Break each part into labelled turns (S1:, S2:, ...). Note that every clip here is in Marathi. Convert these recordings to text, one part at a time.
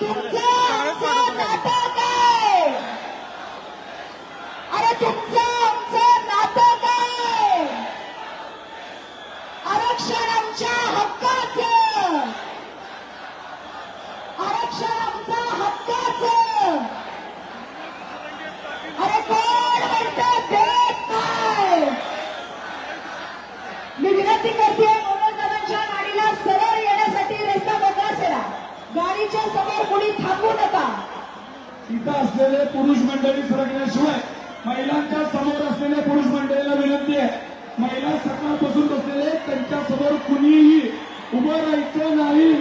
S1: तुमचं आमचं नातं काय? अरे तुमचं आमचं नातं काय? आरक्षण आमच्या हक्काचं, आरक्षण आमच्या हक्काचं. अरे कोण म्हणतं देत नाही? मी विनंती करते मनोजदादांच्या गाडीला सरळ येण्यासाठी रस्ता मोकळा करा. गाडीच्या समोर कुणी थांबू नका.
S2: इथं असलेले पुरुष मंडळी सरकल्याशिवाय महिलांच्या समोर असलेल्या पुरुष मंडळीला विनंती आहे, महिला सकाळपासून बसलेले त्यांच्या समोर कुणीही उभं राहायचं नाही.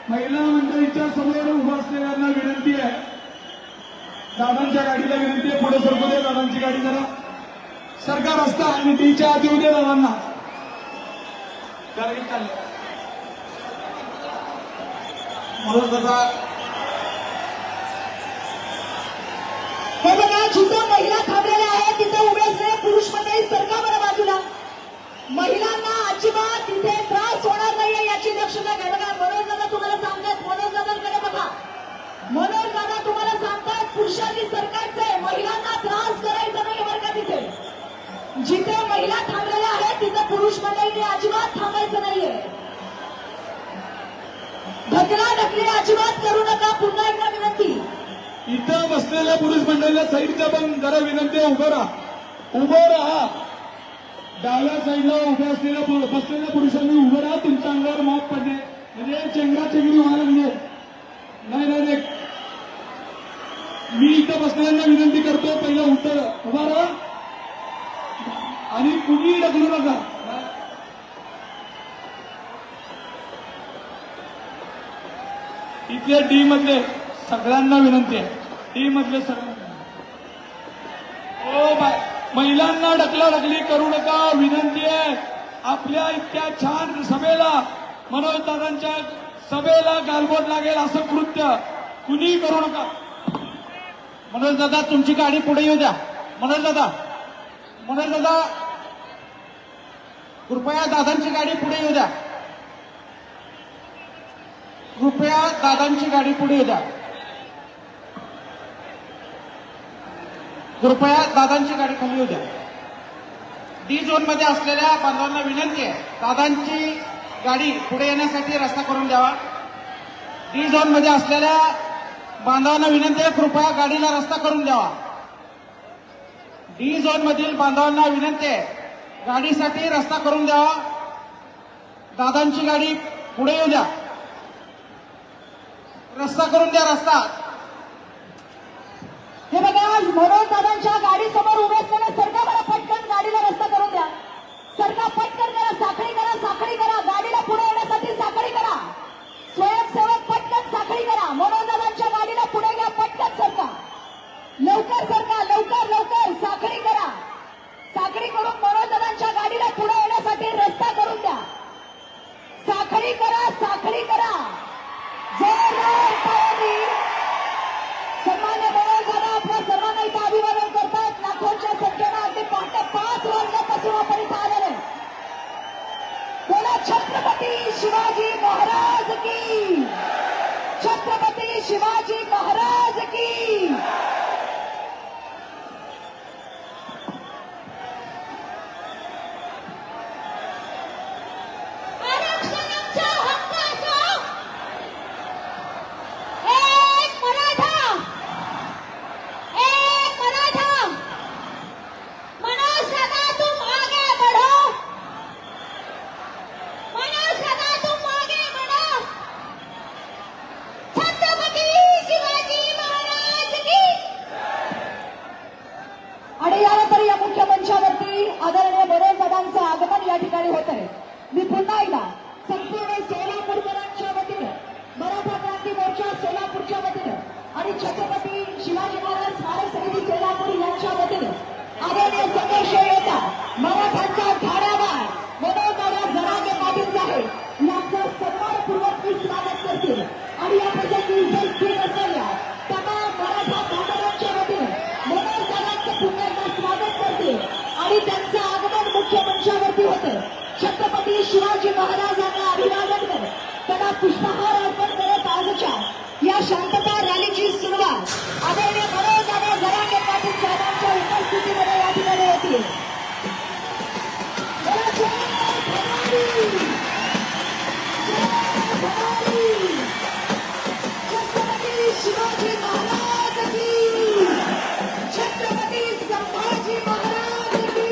S2: महिला मंडळीच्या समोर उभं असलेल्यांना विनंती आहे. दादांच्या गाडीला विनंती आहे, पुढे सरकू दे दादांची गाडी जरा. सरकार रस्ता आणि तीच्या आत येऊ दे दादांना. गाडी चालली म्हणून दादा
S1: हे बघा, जिथं महिला थांबलेल्या आहेत तिथं उभे असलेले पुरुष मंडळी सरका बरं बाजूला. महिलांना अजिबात तिथे त्रास होणार नाहीये याची दक्षता घ्या. बघा मनोज दादा तुम्हाला सांगतात, मनोज दादांकडे बघा. मनोज दादा तुम्हाला सांगतात पुरुषांनी सरकारचं आहे, महिलांना त्रास करायचा नाही बरं का. तिथे जिथे महिला थांबलेल्या आहेत तिथं पुरुष मंडळींनी अजिबात थांबायचं नाहीये. ढकला ढकली अजिबात करू नका. पुन्हा एकदा विनंती.
S2: इथं बसलेल्या पुरुष मंडळीला साईडच्या पण जरा विनंती आहे, उभं राहा, उभं राहा. डाव्या साईडला उभ्या असलेल्या बसलेल्या पुरुषांनी उभं राहा. तुमच्या अंगावर माफ पडणे म्हणजे चेंगरा चेंगरी व्हायला म्हणजे नाही नाही नाही. मी इथं बसलेल्यांना विनंती करतो, पहिलं उभा राहा आणि कुणीही ढकलू नका. इथल्या डी मधले सगळ्यांना विनंती आहे, डी मधले सगळ्यांना. महिलांना ढकलाढकली करू नका, विनंती आहे. आपल्या इतक्या छान सभेला, मनोज दादांच्या सभेला गालबोट लागेल असं कृत्य कुणीही करू नका.
S3: मनोज दादा तुमची गाडी पुढे येऊ द्या. मनोज दादा, मनोज दादा कृपया दादांची गाडी पुढे येऊ द्या. कृपया दादांची गाडी पुढे येऊ द्या. कृपया दादांची गाडी खाली येऊ द्या. डी झोन मध्ये असलेल्या बांधवांना विनंती आहे, दादांची गाडी पुढे येण्यासाठी रस्ता करून द्यावा. डी झोन मध्ये असलेल्या बांधवांना विनंती आहे, कृपया गाडीला रस्ता करून द्यावा. डी झोन मधील बांधवांना विनंती आहे, गाडीसाठी रस्ता करून द्यावा. दादांची गाडी पुढे येऊ द्या. रस्ता करून द्या, रस्ता.
S1: हे बघा, मनोज दादांच्या गाडी समोर उभे असलेले सरका बरं पटकन गाडीला रस्ता करून द्या. सरका पटकन करा, साखळी करा, साखळी करा. गाडीला पुढे येण्यासाठी साखळी करा. स्वयंसेवक पटकन साखळी करा. मनोज दादांच्या गाडीला पुढे घ्या, पटकन सरका. लवकर सरका, लवकर लवकर साखळी करा. साखळी करून मनोज दादांच्या गाडीला पुढे येण्यासाठी रस्ता करून द्या. साखळी करा, साखळी करा. जोरदार टाळ्यांनी सन्मान्य मनोज दादा आपल्या सर्वांना इथं अभिवादन करतात. लाखोंच्या संख्येनं अगदी पहाटे 5 वाजल्यापासून आपण इथं आलेले. बोला छत्रपती शिवाजी महाराज की, छत्रपती शिवाजी महाराज की. आणि यानंतर या मुख्य मंचावरती आदरणीय मनोज दादांचं आगमन या ठिकाणी होत आहे. मी पुन्हा एकदा संपूर्ण सोलापूरकरांच्या वतीनं, मराठा क्रांती मोर्चा सोलापूरच्या वतीनं आणि छत्रपती शिवाजी महाराज स्मारक समिती सोलापूर यांच्या वतीनं आदरणीय संघर्ष येता मराठ्यांचा ठाण्यावर मनोज दादा जरांगे पाटील साहेब यांचं सन्मानपूर्वक मी स्वागत करते. आणि या प्रसंगी उपस्थित असलेल्या तमाम मराठा बांधवांच्या वतीनं मनोज दादांचं पुन्हा एकदा स्वागत करते. आणि त्यांचं आगमन मुख्य मंचावरती होतं. छत्रपती शिवाजी महाराजांना अभिवादन करत त्यांना पुष्पहार अर्पण करत या शांतता रॅलीची सुरुवात आदरणीय मनोजदादा जरांगे पाटील साहेबांच्या उपस्थितीमध्ये या ठिकाणी होती. छत्रपती शिवाजी महाराज की, छत्रपती संभाजी महाराज की.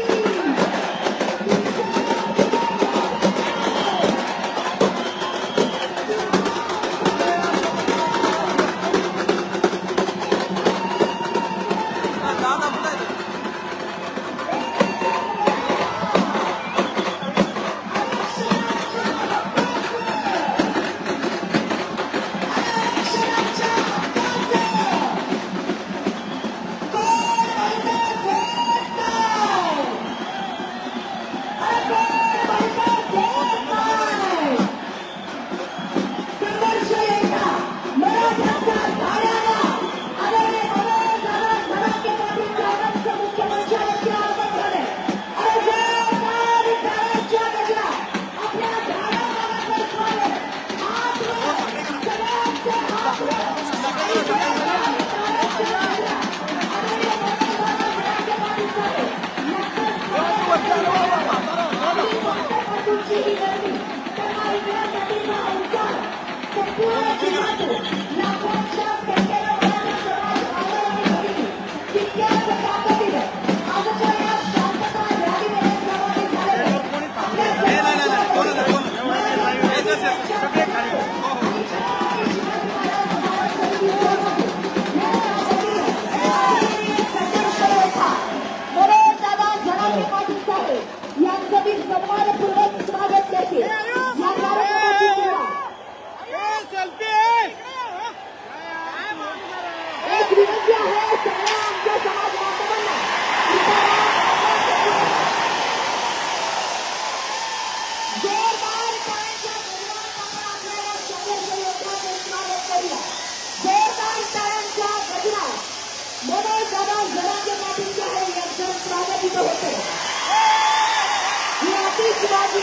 S1: शिवाजी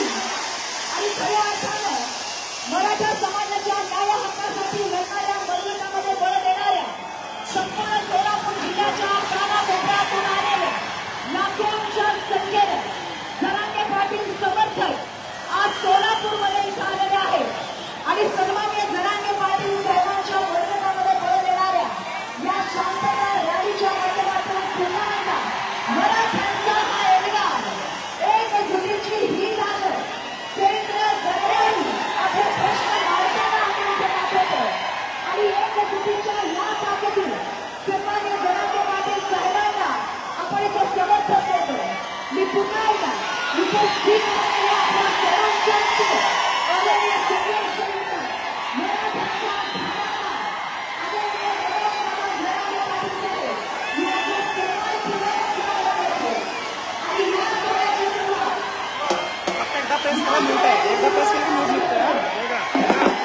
S1: आणि खऱ्या अर्थानं मराठा समाजाच्या न्याय हक्कासाठी लढणाऱ्या बलिदानामध्ये बळ देणाऱ्या संपूर्ण सोलापूर जिल्ह्याच्या कानाकोपऱ्यातून आलेल्या लाखोंच्या संख्येने जरांगे पाटील समर्थक आज सोलापूरमध्ये इथं आलेले आहेत आणि सन्माननीय जरांगे पाटील साहेबांच्या बलिदानामध्ये बळ देणाऱ्या या शांतता रॅलीच्या माध्यमातून पुन्हा एकदा मराठ्यांचा हा एल्गार एक जुटीची ही लागत केंद्र दरम्यान आपले प्रश्न मांडताना आम्ही इथे पाठवतो आणि एक जुटीच्या या ताकदीने सन्माननीय जरांगे पाटील साहेबांना आपण इथे समर्थन देतो. मी पुन्हा एकदा उपस्थित असलेल्या आपल्या सर्वांच्या वतीने आदरणीय संघर्ष योद्धा मराठ्यांच्या ठाण्याला आदरणीय जरांगे पाटील साहेब यांचा सन्मानपूर्वक स्वागत करतो आणि या सोहळ्याची सुरुवात
S3: एकदा प्रेस करा म्यूट आहे, एकदा प्रेस केली म्यूट निघतोय.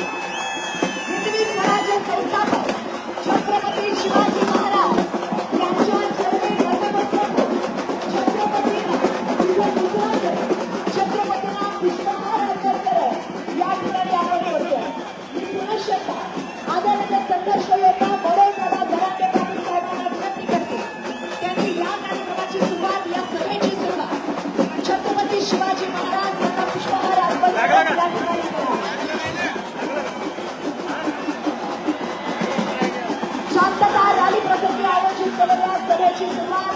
S1: हिंदवी स्वराज्य संस्थापक छत्रपती शिवाजी महाराज यांच्या चरणी नतमस्तक छत्रपतींना तिचं पुत्र छत्रपतींना पुष्पहार अर्पण करत या ठिकाणी आपण बोलतो. मी पुनश्च एकदा आदरणीय संघर्ष योद्धा बडोदादा जरांगे पाटील साहेबांना विनंती करते त्यांनी या कार्यक्रमाची सुरुवात या सभेची सुरुवात छत्रपती शिवाजी महाराज यांना पुष्पहार अर्पण करत या ठिकाणी करा. शांतता रॅली प्रसंगी आयोजित केलेल्या सभेची सुरुवात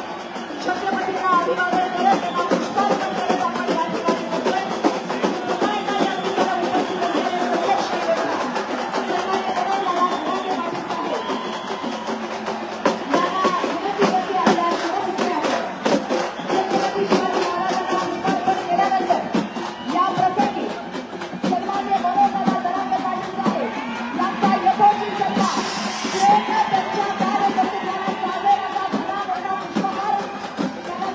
S1: छत्रपतींना अभिवादन करत त्यांना पुष्पार्पण करत आपण या ठिकाणी करतोय. पुन्हा एकदा या ठिकाणी उपस्थित असलेले संघर्ष योद्धा सन्माननीय बडोदादा जरांगे पाटील साहेब यांना विनंती करते आपल्या शिवसैनिकांना छत्रपती शिवाजी महाराजांना पुष्पार्पण केल्यानंतर या प्रसंगी सन्माननीय बडोदादा जरांगे पाटील साहेब यांचा यथोचित सन्मान त्यांच्या कार्यकर्त्यांना सादर असा भला मोठा पुष्पहार त्यांना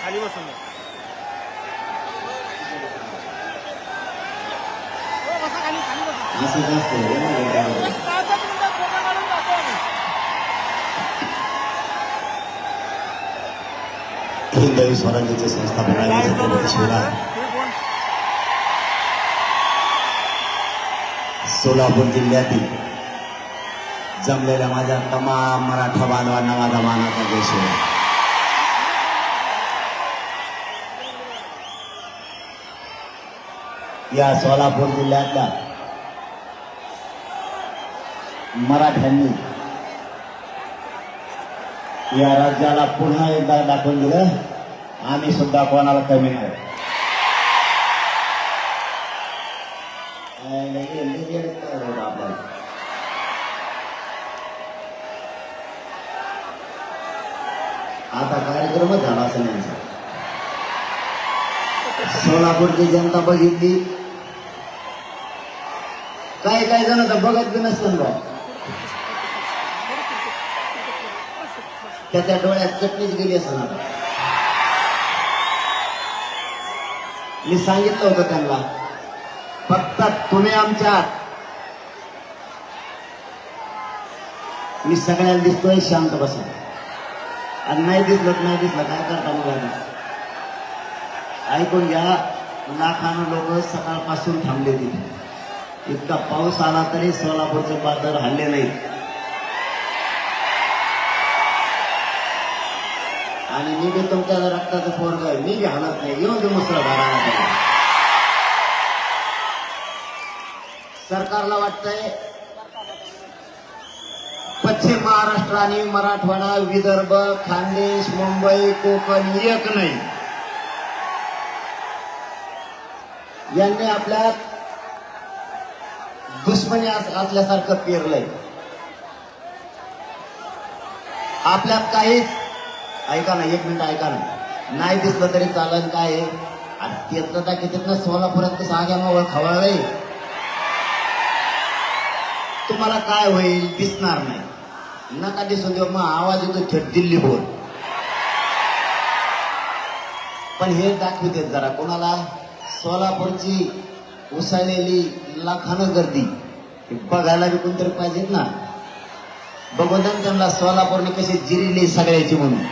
S4: खाली बसून घ्या. बसा खाली खाली बसा.
S5: हिंदवी स्वराज्याचे संस्थापक छत्रपती शिवराय सोलापूर जिल्ह्यातील जमलेल्या माझ्या तमाम मराठा बांधवांना माझा मानाचा देश आहे. या सोलापूर जिल्ह्यातल्या मराठ्यांनी या राज्याला पुन्हा एकदा दाखवून दिलं आम्ही सुद्धा कोणाला कमी नाही. आपल्याला आता कार्यक्रमच झाला असं नाही. सोलापूरची जनता बघितली, काही काही जण तर बघत बी नसतं बा, त्याच्या डोळ्यात चटणीच गेली असं ना. मी सांगितलं होतं त्यांना, फक्त तुम्ही आमच्यात, मी सगळ्यांना दिसतोय शांत बसा, आणि नाही दिसलं काय करता मग. ऐकून घ्या, लाखानं लोक सकाळपासून थांबले तिथे. इतका पाऊस आला तरी सोलापूरचे पातळ हल्ले नाही. आणि मी बी तुमच्या रक्ताचं पोरग आहे, मी बी हालत नाही. येऊन दे मुसळधाराला. सरकारला वाटतंय पश्चिम महाराष्ट्र आणि मराठवाडा, विदर्भ, खानदेश, मुंबई, कोकण एक नाही. यांनी आपल्या दुश्मनी असल्यासारखं पेरलंय. आपल्यात काहीच, ऐका ना, एक मिनिट ऐका ना, नाही दिसलं तरी चालन. काय त्यातलं कितीतनं सोलापुरात कसं आग्यामावळ खवळलंय. तुम्हाला काय होईल दिसणार नाही, नका दिसून देऊ. मग आवाज येतो थेट दिल्ली बोल. पण हे दाखवित जरा कोणाला, सोलापूरची उसळलेली लाखानं गर्दी बघायला बी कोणतरी पाहिजेत ना. बघू द्या त्यांना सोलापूरने कशी जिरीली सगळ्याची म्हणून.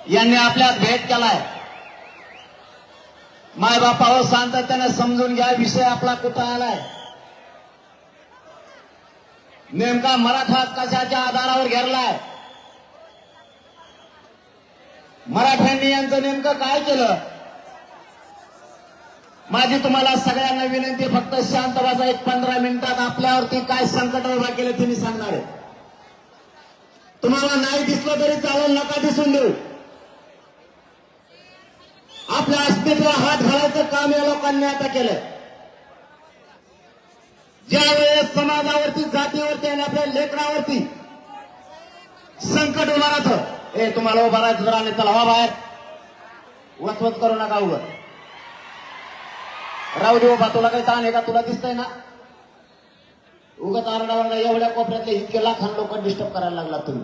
S5: यांनी आपल्यात भेट केलाय. मायबापावर शांततेने समजून घ्या, विषय आपला कुठं आलाय. नेमका मराठा कशाच्या आधारावर घेरलाय. मराठ्यांनी यांचं नेमकं काय केलं. माझी तुम्हाला सगळ्यांना विनंती, फक्त शांत बसा. एक 15 मिनिटात आपल्यावरती काय संकट उभा केलं ते मी सांगणार आहे. तुम्हाला नाही दिसलं तरी चालेल, नका दिसून देऊ. आपल्या अस्मितेवर हात घालायचं काम या लोकांनी आता केलंय. ज्यावेळेस समाजावरती, जातीवरती आणि आपल्या लेकरावरती संकट उभा राहतं, ए तुम्हाला उभा राहायचं जरा आणि चला वा बाहेर, वचवच करू नका उभं राहू दे उभा. तुला काही ताण आहे का? तुला दिसतंय ना उगाच आरडाओरडा. एवढ्या कोपऱ्यातले इतके लाखान लोक डिस्टर्ब करायला लागला तुम्ही.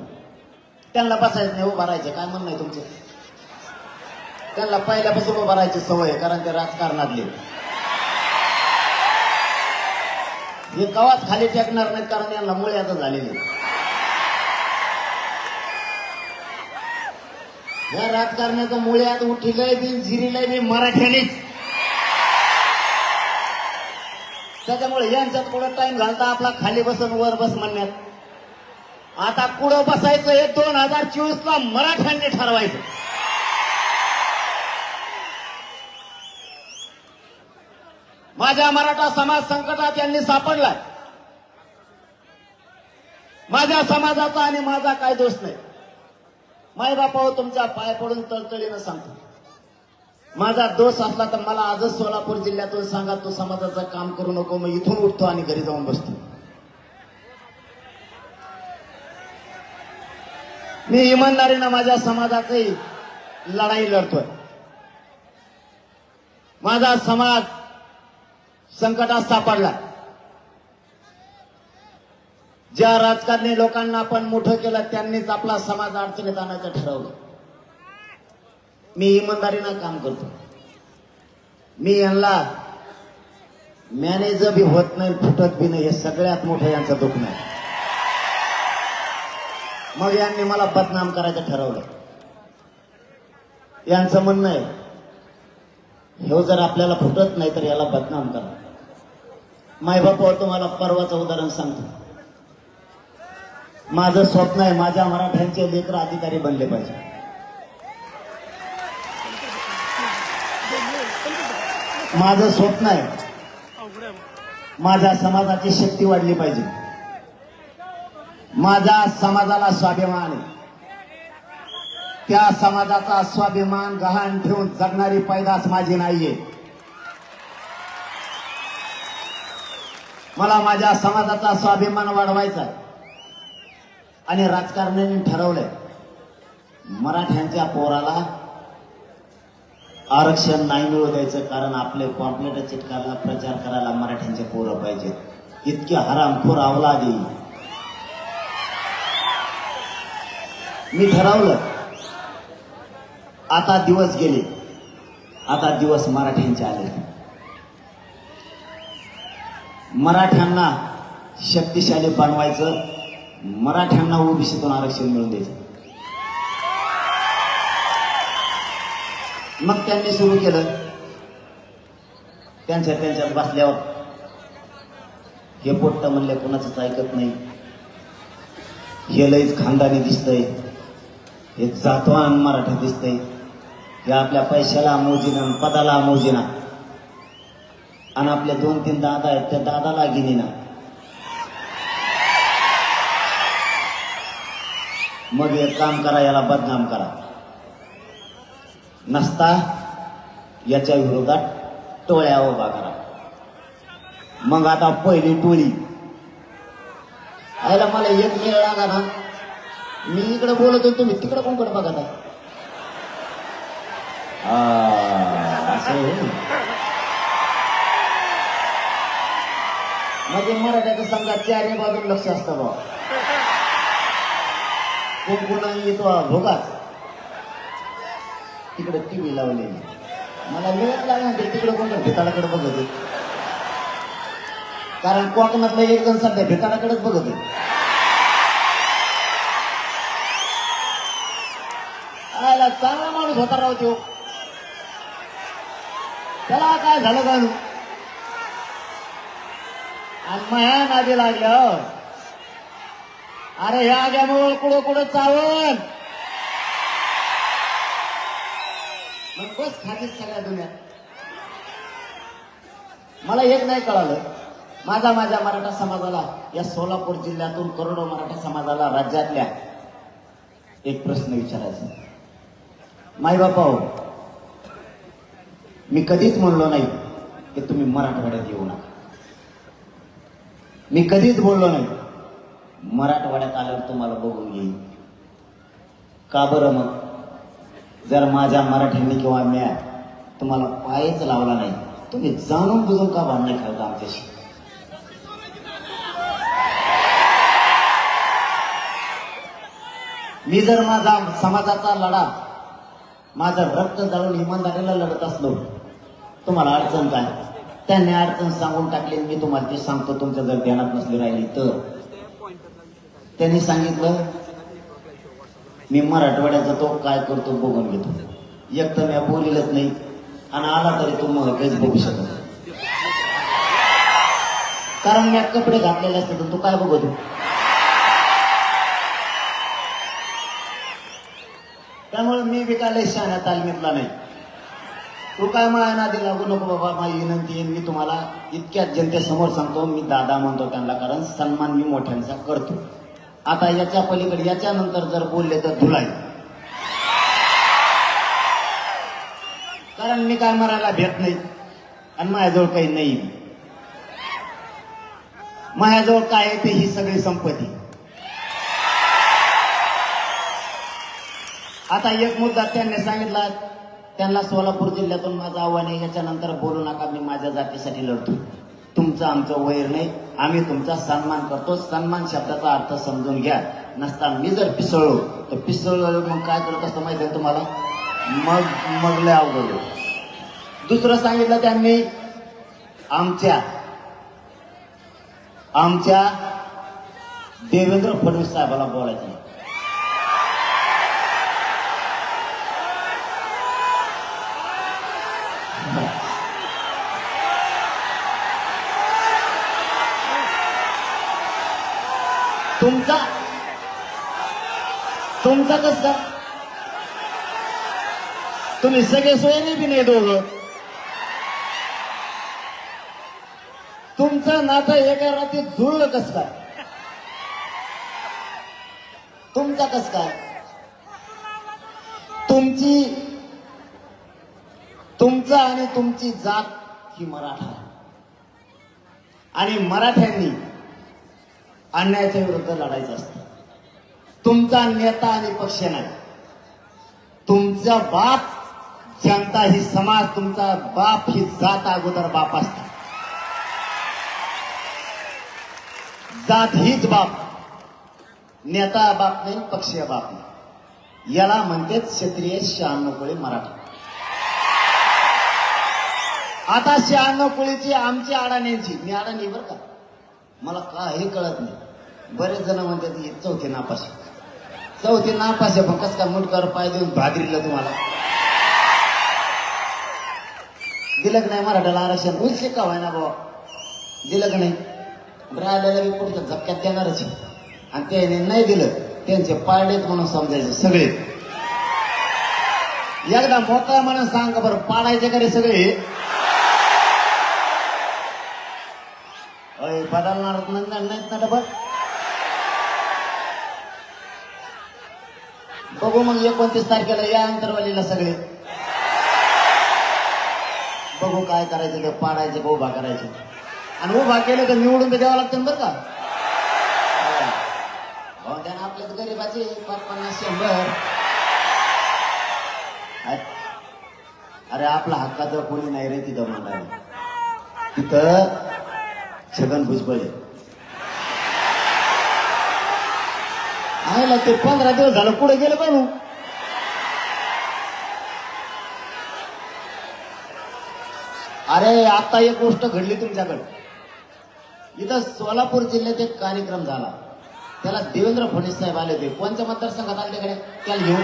S5: त्यांना बसायचं नाही, उभा राहायचं. काय म्हणणं आहे तुमचं? त्यांना पहिल्यापासून उभा राहायची सवय आहे, कारण ते राजकारणातले. हे कवाच खाली टेकणार नाहीत, कारण यांना मुळ्याचं झालेले. या राजकारणाचं मुळ्यात उठिलंय बी जिरीलंय बी मराठ्यानेच. त्याच्यामुळे यांच्यात कुठं टाइम घालता आपला खाली बसून वर बस म्हणण्यात. आता कुठं बसायचं हे 2024 ला मराठ्यांनी ठरवायचं. माझा मराठा समाज संकटात यांनी सापडलाय. माझ्या समाजाचा आणि माझा काय दोष नाही. मायबापाव तुमच्या पाय पडून तळतळीनं सांगतो, माझा दोष असला तर मला आजच सोलापूर जिल्ह्यातून सांगा, तो समाजाचं काम करू नको. मग इथून उठतो आणि घरी जाऊन बसतो. मी इमानदारीनं माझ्या समाजाची लढाई लढतोय. माझा समाज संकटात सापडला. ज्या राजकारणी लोकांना आपण मोठं केलं त्यांनीच आपला समाज अडचणीत आणायचं ठरवलं. मी इमानदारीनं काम करतो. मी यांना मॅनेजर बी होत नाही, फुटत बी नाही. हे सगळ्यात मोठं यांचं दुखणं आहे. मग यांनी मला बदनाम करायचं ठरवलं. यांचं म्हणणं आहे, हे जर आपल्याला फुटत नाही तर याला बदनाम करा. मायबापावर तुम्हाला परवाचं उदाहरण सांगतो. माझं स्वप्न आहे माझ्या मराठ्यांचे लेकर अधिकारी बनले पाहिजे. माझं स्वप्न आहे माझ्या समाजाची शक्ती वाढली पाहिजे. माझ्या समाजाला स्वाभिमान आहे. त्या समाजाचा स्वाभिमान गहाण ठेवून जगणारी पैदास माझी नाहीये. मला माझ्या समाजाचा स्वाभिमान वाढवायचा आहे. आणि राजकारण्यांनी ठरवलंय मराठ्यांच्या पोराला आरक्षण नाही मिळू द्यायचं, कारण आपले पॉम्पलेट चिटकायला प्रचार करायला मराठ्यांचे पोरं पाहिजेत. इतके हरामखोर अवलादी. मी ठरवलं आता दिवस गेले, आता दिवस मराठ्यांचे आले. मराठ्यांना शक्तिशाली बनवायचं, मराठ्यांना ओबीसीतून आरक्षण मिळून द्यायचं. मग त्यांनी सुरू केलं. त्यांच्यात बसल्यावर हे पोट्ट म्हणले कोणाचंच ऐकत नाही, हे लईच खानदानी दिसतंय, हे जातवान मराठा दिसतंय, हे आपल्या पैशाला मोजीना, पदाला मोजीना, आणि आपले 2-3 दादा आहेत त्या दादाला गिनीना. मग एक काम करा, याला बदनाम करा. नसता याच्या विरोधात टोळ्या उभा करा. मग आता पहिली टोळी आयला मला एक मेळ लागा ना. मी इकडे बोलतो, तुम्ही तिकडे कोणकडे बघा ना. असं म्हणजे मराठ्याचं समजा 4 बाजून लक्ष असतं बा. कोण येतो भोगाच तिकडे टीव्ही लावलेली. मला मिळत लागणार ते तिकडे कोणकडे भिताडाकडे बघत आहे, कारण कोकणातलं एक जण सध्या भिताडाकडेच बघत आहे. आला चांगला माणूस होता राव तो. त्याला काय झालं काढू आणि माया नादी लागल्या. अरे ह्या आग्यामुळे कुठं कुठं चावल मग बस खातीच सगळ्या दुनियात. मला एक नाही कळालं, माझ्या मराठा समाजाला, या सोलापूर जिल्ह्यातून करोडो मराठा समाजाला राज्यातल्या एक प्रश्न विचारायचा. मायबापा हो, मी कधीच म्हणलो नाही की तुम्ही मराठवाड्यात येऊ नका. मी कधीच बोललो नाही मराठवाड्यात आल्यावर तुम्हाला बघून घेईन. का बरं मग? जर माझ्या मराठ्यांनी किंवा म्या तुम्हाला पायच लावला नाही, तुम्ही जाणून बुजून का भांडणे खेळता आमच्याशी? मी जर माझा समाजाचा लढा, माझं रक्त जाळून इमानदारीला लढत असलो, तुम्हाला अडचण काय? त्यांनी अडचण सांगून टाकली, मी तुम्हाला ते सांगतो. तुमच्या जर ध्यानात नसली राहिली तर त्यांनी सांगितलं मी मराठवाड्याचा तो काय करतो बघून घेतो. एक तर मी बोलिलच नाही आणि आला तरी तो मग काहीच बघू शकत नाही. कारण मी कपडे घातलेले असते तर तू काय बघतो? त्यामुळे मी विकायला शहाण्या तालमीतला नाही. तू काय माझ्या नादी लागू नको बाबा. माझी विनंती आहे, मी तुम्हाला इतक्याच जनतेसमोर सांगतो, मी दादा म्हणतो त्यांना, कारण सन्मान मी मोठ्यांचा करतो. आता याच्या पलीकडे याच्यानंतर जर बोलले तर धुलाई. कारण मी काय मरायला भेट नाही आणि माझ्याजवळ काही नाही. माझ्याजवळ काय आहे ते ही सगळी संपत्ती. आता एक मुद्दा त्यांनी सांगितला, त्यांना सोलापूर जिल्ह्यातून माझं आव्हान आहे, याच्यानंतर बोलू नका, मी माझ्या जातीसाठी लढतो. तुमचं आमचं वैर नाही, आम्ही तुमचा सन्मान करतो. सन्मान शब्दाचा अर्थ समजून घ्या. नसता मी जर पिसळलो तर पिसळलो मग काय करत असतं माहिती आहे तुम्हाला? मग लय अवघड. दुसरं सांगितलं त्यांनी, आमच्या देवेंद्र फडणवीस साहेबाला बोलायचं नाही. तुमचा कस का? तुम्ही सगळे सोयरे बी नाही दोघं. तुमचं नातं एका रात्रीत जुळलं कस काय? तुमचा कस काय? तुमचं आणि तुमची जात ही मराठा, आणि मराठ्यांनी अन्यायाच्या विरुद्ध लढायचं असतं. तुमचा नेता आणि पक्ष नाही, तुमचा बाप जनता ही समाज, तुमचा बाप ही जात अगोदर बाप असते. जात हीच बाप, नेता बाप नाही, पक्षीय बाप नाही. याला म्हणते क्षत्रिय 96 कोळी मराठा. आता 96 कोळीची आमची अडाण्यांची, मी अडाणी बरं का, मला काही कळत नाही. बरेच जण म्हणतात ही चौथी नापास पण कस का मुंडकर पाय देऊन भादरीलं तुम्हाला दिलं का नाही? मराठ्याला आरक्षण उलशी का व्हायना बाबा, दिलं का नाही? राहिलेला बी पुढच्या झपक्यात देणारच आहे. आणि त्याने नाही दिलं, त्यांचे पारडेच म्हणून समजायचे सगळे. एकदा मोठा म्हणून सांग बरं, पाडायचे का रे सगळे? बदलणार नाहीत ना डबल. बघू मग 29 तारखेला या अंतरवालीला सगळे बघू काय करायचं, ते पाडायचे का उभा करायचे. आणि उभा केलं तर निवडून तर द्यावं लागतं बरं का. त्यानं आपल्या गरीबाचे 50-100. अरे आपला हक्काचं कोणी नाही रे तिथं म्हणणार. तिथं छगन भुजबळ आहे ना, ते 15 दिवस झालं पुढे गेलं बनू. अरे आता एक गोष्ट घडली तुमच्याकडे. इथं सोलापूर जिल्ह्यात एक कार्यक्रम झाला, त्याला देवेंद्र फडणवीस साहेब आले होते. कोणत्या मतदारसंघात आले तिकडे? त्याला घेऊन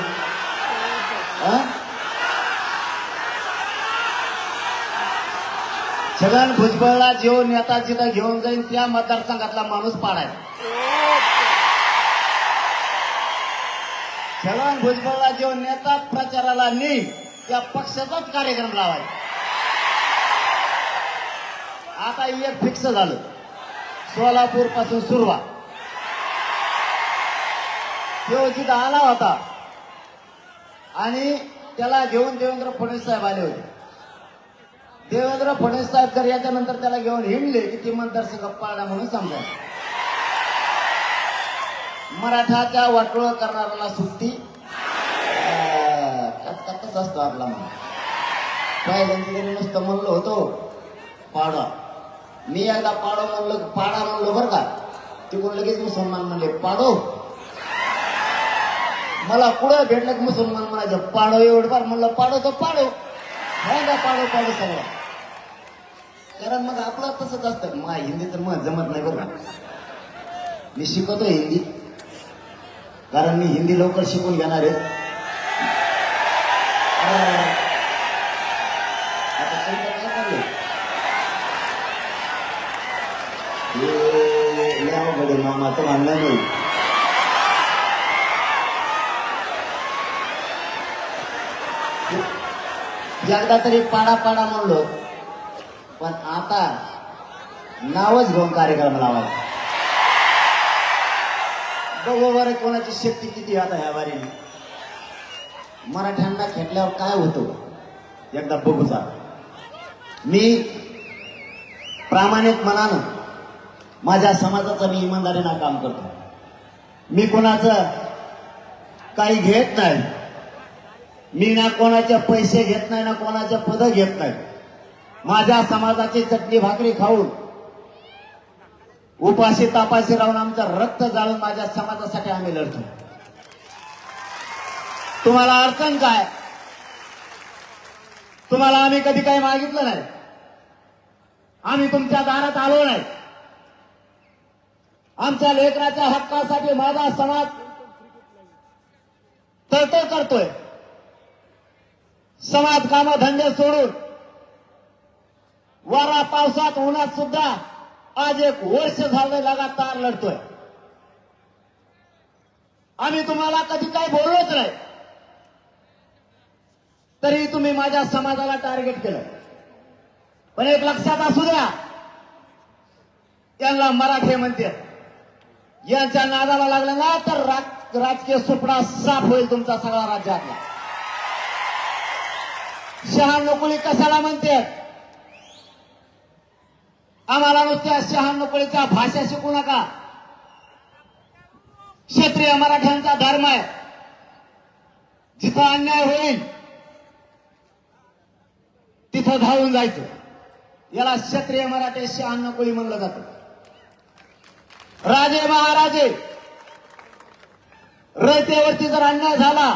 S5: छगन भुजबळला जो नेता जिथं घेऊन जाईल त्या मतदारसंघातला माणूस पाडायचा. छगन भुजबळला जो नेता प्रचाराला नेईल त्या पक्षाचाच कार्यक्रम लावायचा. आता एक फिक्स झालं, सोलापूर पासून सुरुवात. तो जिथं आला होता आणि त्याला घेऊन देवेंद्र फडणवीस साहेब आले होते. देवेंद्र फडणवीस साहेब जर याच्यानंतर त्याला घेऊन हिंडले की ती मतदारसंघ पाळला म्हणून समजायचं. मराठाच्या वाटोळ करणाऱ्याला सुट्टी कस असतो आपला म्हणून. पहिल्यांदा तरी नुसतं म्हणलो होतो पाडा, मी एकदा पाडो म्हणलो पाडा म्हणलो बरं का, तिकडून लगेच मुसलमान म्हणले पाडो. मला कुठं भेटलं की मुसलमान म्हणायचे पाडो एवढं बार, म्हणलं पाडो तर पाडो, नाही का पाडो पाडो सगळं. कारण मग आपलं तसंच असतं. मा हिंदी तर मग जमत नाही बरं का, मी शिकवतो हिंदी, कारण मी हिंदी लवकर शिकून घेणार आहे. आता तुमचं काय चाललंय? हे मामाचं म्हणणं नाही. एकदा तरी पाडा पाडा म्हणलो, पण आता नावच घेऊन कार्यक्रम लावायचा. बघू बरं कोणाची शक्ती किती आता ह्या वारीने. मराठ्यांना खेटल्यावर काय होतं एकदा बघूचा. मी प्रामाणिक मनानं माझ्या समाजाचं मी इमानदारीनं काम करतो. मी कोणाचं काही घेत नाही. मी ना कोणाचे पैसे घेत नाही, ना कोणाचे पद घेत नाही. माझ्या समाजाची चटणी भाकरी खाऊन उपाशी तापाशी राहून आमचं रक्त जाळून माझ्या समाजासाठी आम्ही लढतो. तुम्हाला अडचण काय? तुम्हाला आम्ही कधी काही मागितलं नाही. आम्ही तुमच्या दारात आलो नाही. आमच्या लेकराच्या हक्कासाठी माझा समाज तळतळ करतोय. समाज कामधंदे सोडून वारा पावसात उन्हात सुद्धा आज 1 वर्ष झालं लगातार लढतोय. आम्ही तुम्हाला कधी काही बोललोच नाही, तरी तुम्ही माझ्या समाजाला टार्गेट केलं. पण एक लक्षात असू द्या, यांना मराठे म्हणते, यांच्या नादाला लागलं ना तर राजकीय सुपडा साफ होईल तुमचा सगळा राज्यातला. शहाण्णकुळी कशाला म्हणते? आम्हाला नुसत्या शहाण्णकुळीच्या भाषा शिकू नका. क्षत्रिय मराठ्यांचा धर्म आहे. जिथं अन्याय होईल तिथं धावून जायचं. याला क्षत्रिय मराठे शहाण्णकुळी म्हणलं जातं. राजे महाराजे रयतेवरती जर अन्याय झाला,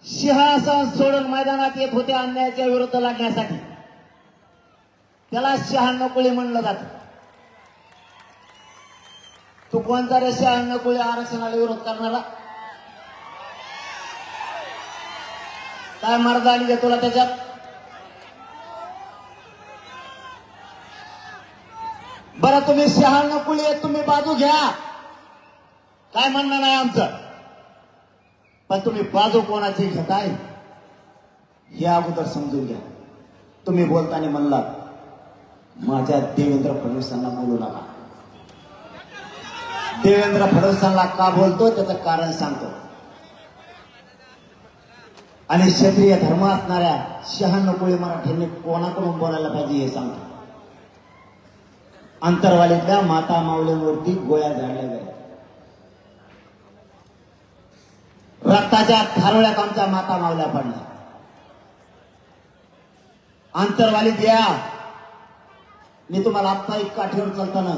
S5: सिंहासन सोडून मैदानात येत होते अन्यायाच्या विरुद्ध लढण्यासाठी. त्याला शहाण्णकुळी म्हणलं जातं. तू कोणता रे शहाण्णकुळी आरक्षणाला विरोध करणारा? काय मर्दानी घे तुला त्याच्यात? बरं तुम्ही शहाण्णकुळी आहेत, तुम्ही बाजू घ्या, काय म्हणणं नाही आमचं. पण तुम्ही बाजू कोणाची घेताय हे अगोदर समजून घ्या. तुम्ही बोलताना म्हणलात माझ्या देवेंद्र फडणवीसांना बोलू नका. देवेंद्र फडणवीसांना का बोलतो त्याचं कारण सांगतो. आणि क्षत्रिय धर्म असणाऱ्या शहाण्णकुळी मराठ्यांनी कोणाकडून बोलायला पाहिजे हे सांगतो. अंतरवालीतल्या माता माऊलींवरती गोळ्या झाडल्या गेल्या. रक्ताच्या थारोळ्यात आमच्या माता मावल्या पडल्या. अंतरवालीत या, मी तुम्हाला आत्ता एक काठीवर चालताना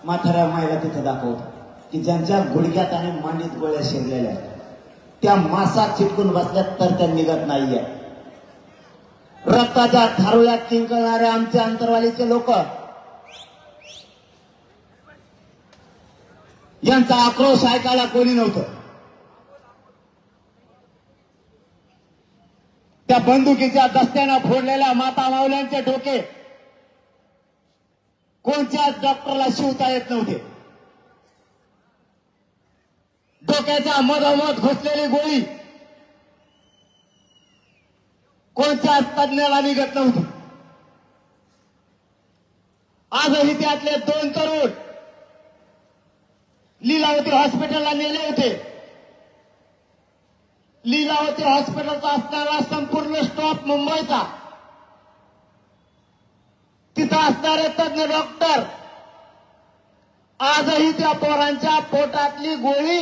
S5: म्हाताऱ्या माईला तिथे दाखवतो की ज्यांच्या गुडघ्यात आणि मांडीत गोळ्या शिरलेल्या आहेत, त्या मासात चिटकून बसल्यात तर त्या निघत नाहीये. रक्ताच्या थारोळ्यात किंकणाऱ्या आमचे अंतरवालीचे लोक, यांचा आक्रोश ऐकायला कोणी नव्हतं. त्या बंदुकीच्या दस्त्यानं फोडलेल्या माता माऊल्यांचे डोके कोणत्याच डॉक्टरला शिवता येत नव्हते. डोक्याच्या मधोमध घुसलेली गोळी कोणत्याच तज्ञाला निघत नव्हती. आजही त्यातले 2 तरुण लीलावती हॉस्पिटलला नेले होते. लीलावती हॉस्पिटलचा असणारा संपूर्ण स्टॉप मुंबईचा असणारे तज्ञ डॉक्टर आजही त्या पोरांच्या पोटातली गोळी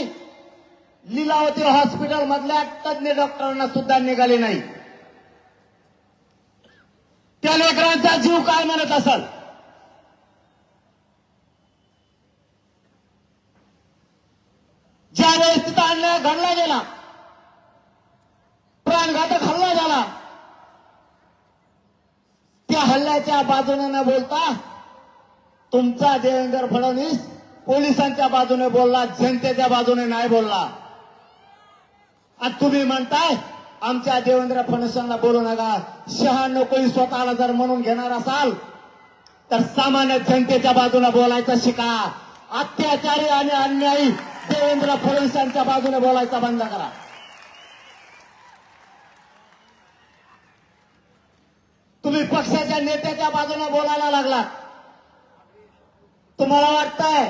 S5: लीलावती हॉस्पिटल मधल्या तज्ञ डॉक्टरांना सुद्धा निघाली नाही. त्या लेकरांचा जीव काय म्हणत असेल? ज्या वेळेस तिथं अन्याय घडला गेला, प्राणघातक हल्ला झाला, त्या हल्ल्याच्या बाजूने न बोलता तुमचा देवेंद्र फडणवीस पोलिसांच्या बाजूने बोलला, जनतेच्या बाजूने नाही बोलला. आणि तुम्ही म्हणताय आमच्या देवेंद्र फडणवीसांना बोलू नका. 96 कोळी स्वतःला जर म्हणून घेणार असाल तर सामान्य जनतेच्या बाजूने बोलायचं शिका. अत्याचारी आणि अन्यायी देवेंद्र फडणवीसांच्या बाजूने बोलायचा बंद करा. तुम्ही पक्षाच्या नेत्याच्या बाजूने बोलायला लागलात. तुम्हाला वाटतंय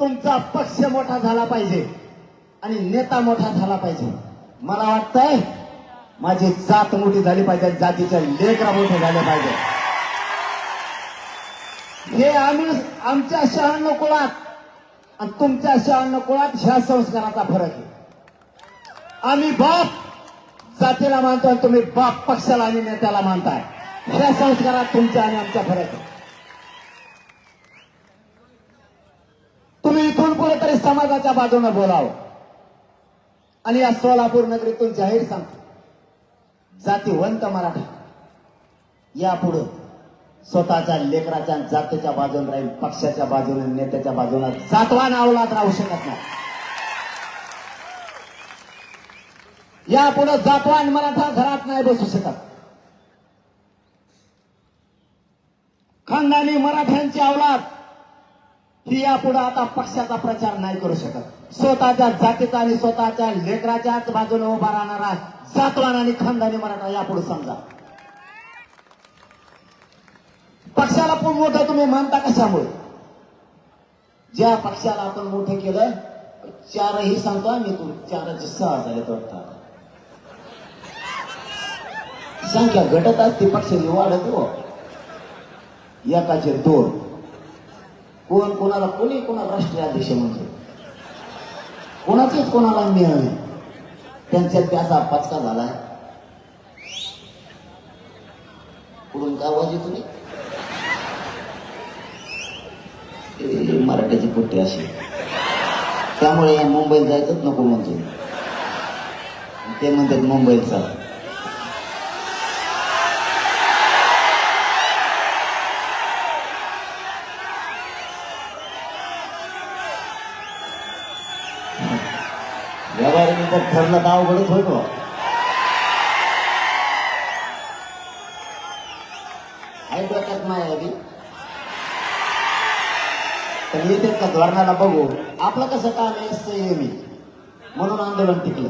S5: तुमचा पक्ष मोठा झाला पाहिजे आणि नेता मोठा झाला पाहिजे. मला वाटतंय माझी जात मोठी झाली पाहिजे, जातीच्या लेकरा मोठे झाले पाहिजे. हे आम्ही आमच्या 96 कुळात आणि तुमच्या 96 कुळात ह्या संस्काराचा फरक आहे. आम्ही बाप जातीला मानतो आणि तुम्ही बाप पक्षाला आणि नेत्याला मानताय. ह्या संस्कारात तुमचा आणि आमचा फरक आहे. तुम्ही इथून पुढे तरी समाजाच्या बाजूने बोलावं. आणि या सोलापूर नगरीतून जाहीर सांगतो, जातीवंत मराठा यापुढे स्वतःच्या लेकराच्या जातीच्या बाजूने राहील, पक्षाच्या बाजूने नेत्याच्या बाजूने जातवान अवलाद राहू शकत नाही. यापुढे जातवान मराठा घरात नाही बसू शकत. खानदानी मराठ्यांची अवलाद ही यापुढे आता पक्षाचा प्रचार नाही करू शकत. स्वतःच्या जातीचा आणि स्वतःच्या लेकराच्याच बाजूने उभा राहणारा जातवान आणि खानदानी मराठा यापुढे समजा. पक्षाला पण मोठं तुम्ही मानता कशामुळे? ज्या पक्षाला आपण मोठं केलं, 4ही सांगतो आम्ही, 4चे 6 झाले वाटतं. संख्या घटत असते, पक्षाची वाढत हो. एकाचे 2, कोण कोणाला, कोणी कोणाला राष्ट्रीय अध्यक्ष म्हणजे कोणाचेच कोणाला मिळाले. त्यांच्यात त्याचा पचका झालाय. कुठून का आवाज येतो नाही? मराठ्याची पुट्टी अशी, त्यामुळे या मुंबईत जायचंच नको म्हणतो. ते म्हणतात मुंबईत चला. व्यवहाराने तर ठरलं तर अवघडच होतो. आहे डोक्यात माया आधी, पण येते का धोरणाला बघू. आपलं कसं काम आहे, संयमी म्हणून आंदोलन टिकलं.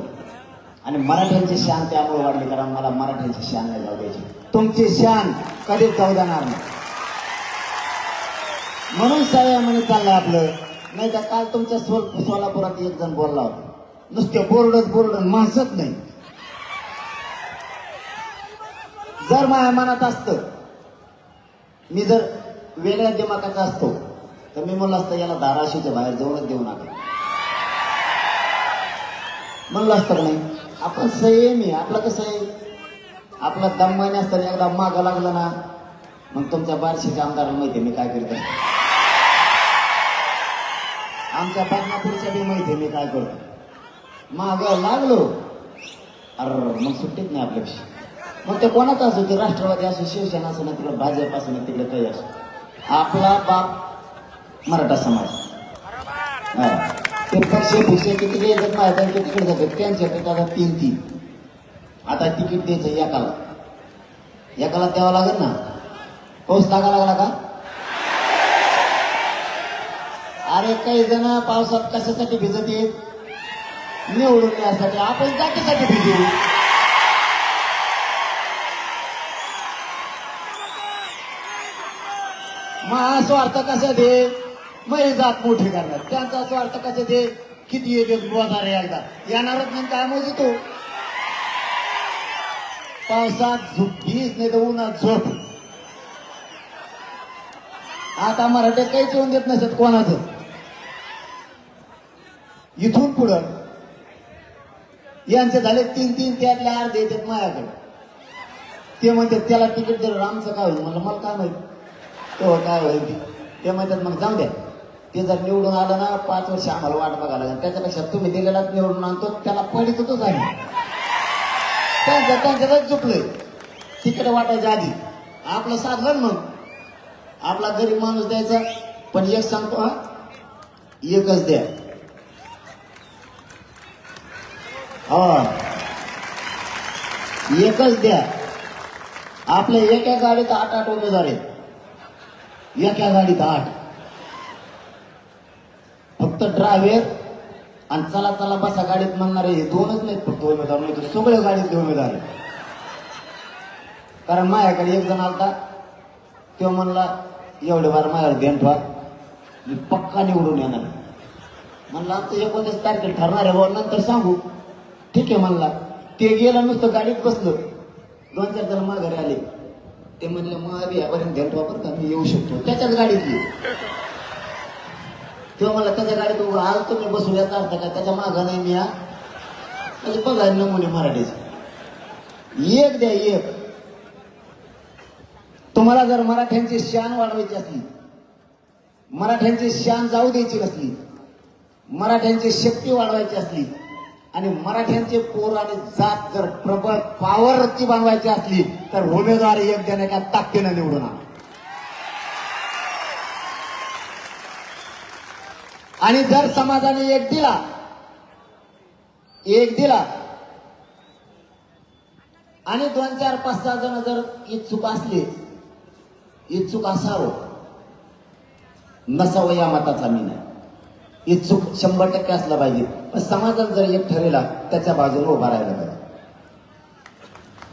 S5: आणि मराठ्यांची शान त्यामुळे वाढली, कारण मला मराठ्यांची शान नाही जाऊ द्यायची. तुमची शान कधीच जाऊ देणार नाही. म्हणून संयमाने चाललंय आपलं. नाही तर काल तुमच्या सोलापुरात एक जण बोलला होता, नुसते बोर्ड माणसच नाही. जर माझ्या मनात असतं, मी जर वेगळ्या दिमागाचा असतो तर मी म्हणलं असतं याला धाराशिवच्या बाहेर जाऊनच देऊ नका म्हणलं असतं का नाही. आपण संयमी, आपलं कसं आहे, आपला दम्माने असताना एकदा मागं लागलं ना, मग तुमच्या बार्शीच्या आमदाराला माहिती मी काय करतो, आमच्या बदनापूरच्या बी माहिती मी काय करतो. माग लागलो अर मग सुट्टीच नाही आपल्यापेक्षा. मग ते कोणाचा असो, ते राष्ट्रवादी असो, शिवसेना असो, ना तिकडे भाजप असो, ना तिकडे काही असो, आपला बाप मराठा समाज. ते पक्ष तिकडे येतात, माहिती आहे तिकडे जातात, त्यांच्याकडे आता 3-3. आता तिकीट द्यायचं एकाला द्यावं लागेल ना. पाऊस लागा लागला का? अरे काही जण पावसात कशासाठी भिजत येत, निवडून यासाठी. आपण जातीसाठी भिजू. मग स्वार्थ कशा दे, मग जात मोठी करणार. त्यांचा स्वार्थ कशा दे, किती येते रोजारे एकदा येणारच नाही. काय मग तो पावसात झोपीच नाही तर उन्हात झोप. आता मराठ्यात काहीच येऊन देत नसत कोणाचं. इथून पुढं यांचे झाले 3-3 त्यातले अर्धे येतात माझ्याकडे. ते म्हणतात त्याला तिकीट दिलं आमचं काय होईल. म्हणलं मला काय माहित तो काय होईल ते म्हणतात मग जाऊ द्या. ते जर निवडून आलं ना 5 वर्ष आम्हाला वाट बघायला लागेल. त्याच्यापेक्षा तुम्ही दिलेलाच निवडून आणतो त्याला पडित होतोच आम्ही. त्यांच्यातच चुकलंय तिकीट वाटायच्या आधी आपलं साधलं. मग आपला गरीब माणूस द्यायचा. पण एक सांगतो हा, एकच द्या. हा एकच द्या. आपल्या एका गाडीत 8 उमेदवार आहेत. एका गाडीत 8. फक्त ड्रायव्हर आणि चला चला बसा गाडीत म्हणणारे हे 2च नाहीत फक्त उमेदवार. नाही तर सगळे गाडीतले उमेदवार आहेत. कारण माझ्याकडे एक जण आलता तो म्हणला एवढे बार माझ्यावर ध्यान ठेवा मी पक्का निवडून येणार. म्हणला आमचं 29 तारखेला ठरणार आहे बाबा नंतर सांगू. ठीक आहे म्हणला. ते गेलं नुसतं गाडीत बसलं. 2-4 जण माघारी आले. ते म्हणले मग आम्ही यापर्यंत ध्यान ठेवा बरं का मी येऊ शकतो. त्याच्याच गाडीतली तेव्हा मला त्याच्या गाडीत उभं आल तुम्ही बसून याचा अर्थ काय त्याच्या मागं नाही मी. म्हणजे बघा नमुने मराठीचे एक द्या एक. तुम्हाला जर मराठ्यांची शान वाढवायची असली, मराठ्यांची शान जाऊ द्यायची नसली, मराठ्यांची शक्ती वाढवायची असली आणि मराठ्यांचे पोर आणि जात जर प्रबळ पॉवरची बनवायची असली तर उमेदवार एक देण्याच्या ताकदीनं निवडून आणा. आणि जर समाजाने एक दिला आणि 2-4-5-6 जण जर इच्छुक असले, इच्छुक असावं नसावं या मताचा मी नाही. इच्छुक 100% असला पाहिजे. पण समाजात जर एक ठरेला त्याच्या बाजूने उभा राहायला पाहिजे.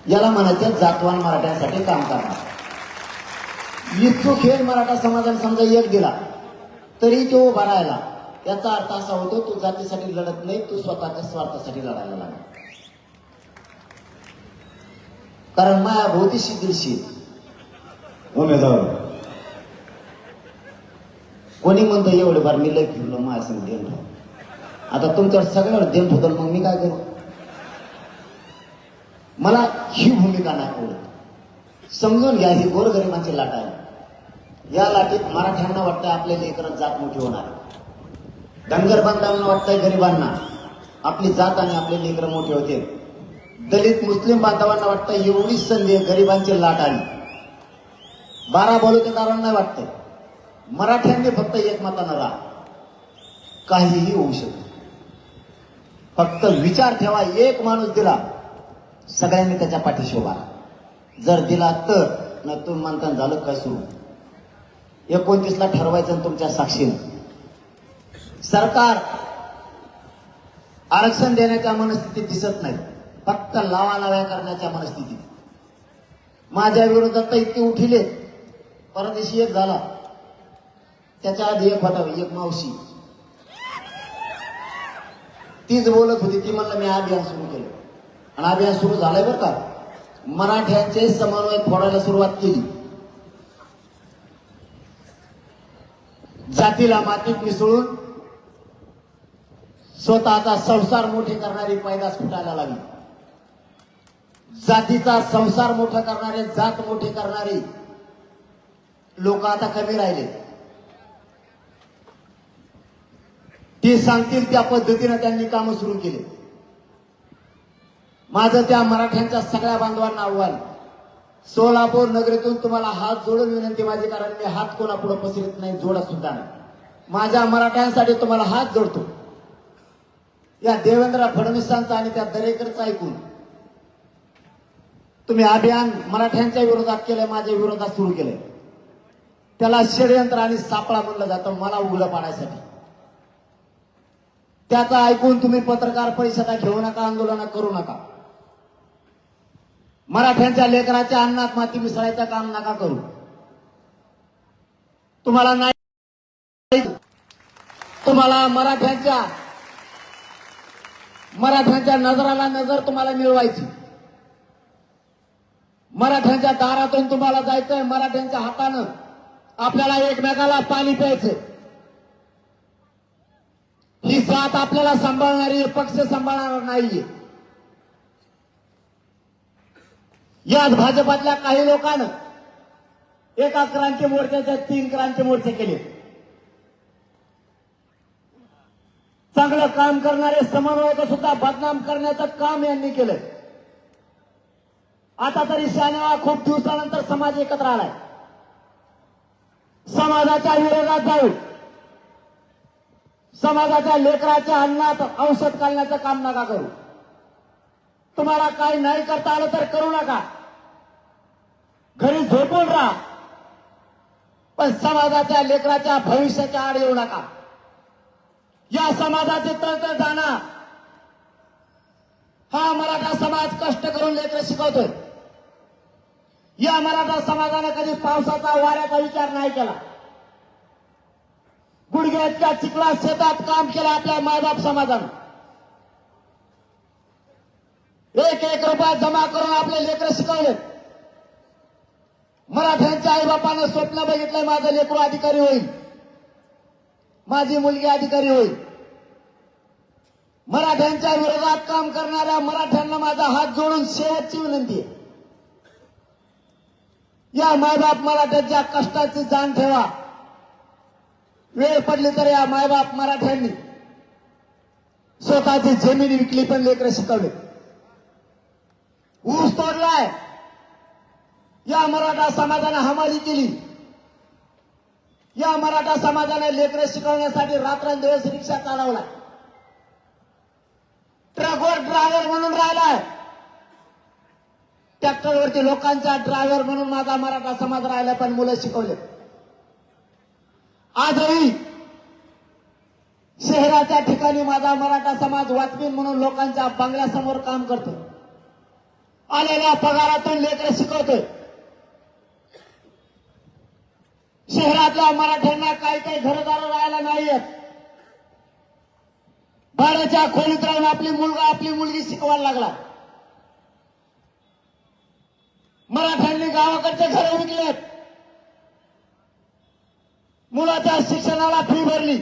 S5: याला म्हणायचं जातवान मराठ्यांसाठी काम करणार. इच्छुक हे मराठा समाजाने समजा एक दिला तरी तो उभा राहायला. याचा अर्थ असा होतो तू जातीसाठी लढत नाही, तू स्वतःच्या स्वार्थासाठी लढायला लागला. कारण माया भोवतीशी दिलशी उमेदवार कोणी म्हणतो एवढे बार मी लय फिरलो माझ्या संग देण ठेव. आता तुमच्यावर सगळ्यावर देण ठेवतो मग मी काय करू. मला ही भूमिका नाही आवडत. समजून घ्या ही गोरगरिबांची लाट आहे. या लाटीत मराठ्यांना वाटतं आपल्या लेकरात जात मोठी होणार. धनगर बांधवांना वाटतंय गरिबांना आपली जात आणि आपले लेकर मोठे होते. दलित मुस्लिम बांधवांना वाटतं एवढीच संधी गरिबांची लाट आली. 12 बलुतेदारांना वाटतंय मराठ्यांनी फक्त एकमतानं राहा. काहीही होऊ शकतं. फक्त विचार ठेवा. एक माणूस दिला सगळ्यांनी त्याच्या पाठीशी उभा राहा. जर दिला तर न तुम्ही म्हणता झालं काय सुरू. 29ला ठरवायचं तुमच्या साक्षीनं. सरकार आरक्षण देण्याच्या मनस्थितीत दिसत नाही. फक्त लावालाव्या करण्याच्या मनस्थितीत. माझ्या विरोधात तर इतके उठिले. परदेशी एक झाला, त्याच्या आधी एक होता एक मावशी, तीच बोलत होती. ती म्हणलं मी अभियान सुरू केलं आणि अभियान सुरू झालंय बरं का. मराठ्यांचे समन्वय फोडायला सुरुवात केली. जातीला मातीत मिसळून स्वतःचा संसार मोठे करणारी पैदास फुटायला लागली. जातीचा संसार मोठा करणारे, जात मोठे करणारे लोक आता कमी राहिले. ते सांगतील त्या पद्धतीने त्यांनी काम सुरू केले. माझं त्या मराठ्यांच्या सगळ्या बांधवांना आव्हान, सोलापूर नगरीतून तुम्हाला हात जोडून विनंती माझी. कारण मी हात कोणापुढे पसरत नाही, जोडत सुद्धा नाही. माझ्या मराठ्यांसाठी तुम्हाला हात जोडतो. या देवेंद्र फडणवीसांचा आणि त्या दरेकरचा ऐकून तुम्ही अभियान मराठ्यांच्या विरोधात केलंय, माझ्या विरोधात सुरू केलंय. त्याला षडयंत्र आणि सापळा म्हणलं जातं मला उघडं पाडण्यासाठी. त्याचा ऐकून तुम्ही पत्रकार परिषदा घेऊ नका, आंदोलन करू नका. मराठ्यांच्या लेकराच्या अन्नात माती मिसळायचं काम नका करू. तुम्हाला नाही, तुम्हाला मराठ्यांच्या नजराला नजर तुम्हाला मिळवायची. मराठ्यांच्या दारातून तुम्हाला जायचंय, मराठ्यांच्या हातानं
S6: आपल्याला एकमेकाला पाणी प्यायचं. ही जात आपल्याला सांभाळणारी पक्ष सांभाळणार नाहीये. याच भाजपातल्या काही लोकांना एका क्रांती मोर्चाच्या 3 क्रांती मोर्चे केले. चांगलं काम करणारे समन्वयक सुद्धा बदनाम करण्याचं काम यांनी केलं. आता तरी शानेवा खूप दिवसानंतर समाज एकत्र आलाय. समाजाच्या विरोधात जाऊ, समाजाच्या लेकराच्या अन्नात औषध घालण्याचं काम नका करू. तुम्हाला काही नाही करता आलं तर करू नका, घरी झोपून राहा, पण समाजाच्या लेकराच्या भविष्याच्या आड येऊ नका. या समाजाचे तळतळ जाणार हा मराठा समाज कष्ट करून लेकरं शिकवतोय. या मराठा समाजाने कधी पावसाचा वाऱ्याचा विचार नाही केला. गुडघ्याच्या चिखलात शेतात काम केलं आपल्या मायबाप समाजानं. 1-1 रुपया जमा करून आपले लेकरं शिकवले. मराठ्यांच्या आईबापानं स्वप्न बघितलंय माझं लेकरू अधिकारी होईल, माझी मुलगी अधिकारी होईल. मराठ्यांच्या विरोधात काम करणाऱ्या मराठ्यांना माझा हात जोडून शेवटची विनंती आहे. या मायबाप मराठ्यांच्या कष्टाची जाण ठेवा. वेळ पडली तर या मायबाप मराठ्यांनी स्वतःची जमीन विकली पण लेकरं शिकवले. ऊस तोडलाय, या मराठा समाजाने हमाली केली. या मराठा समाजाने लेकरं शिकवण्यासाठी रात्रंदिवस रिक्षा चालवला. ट्रकवर ड्रायव्हर म्हणून राहिलाय, ट्रॅक्टरवरती लोकांचा ड्रायव्हर म्हणून माझा मराठा समाज राहिला, पण मुलं शिकवले. आजही शहराच्या ठिकाणी माझा मराठा समाज वॉचमॅन म्हणून लोकांच्या बंगल्यासमोर काम करतो. आलेल्या पगारातून लेकरं शिकवतोय. शहरातल्या मराठ्यांना काही घरदार राहायला नाहीयेत. भाड्याच्या खोलीत राहून आपली मुलगी शिकवायला लागला. मराठ्यांनी गावाकडचे घर विकलेत, मुलाच्या शिक्षणाला फी भरली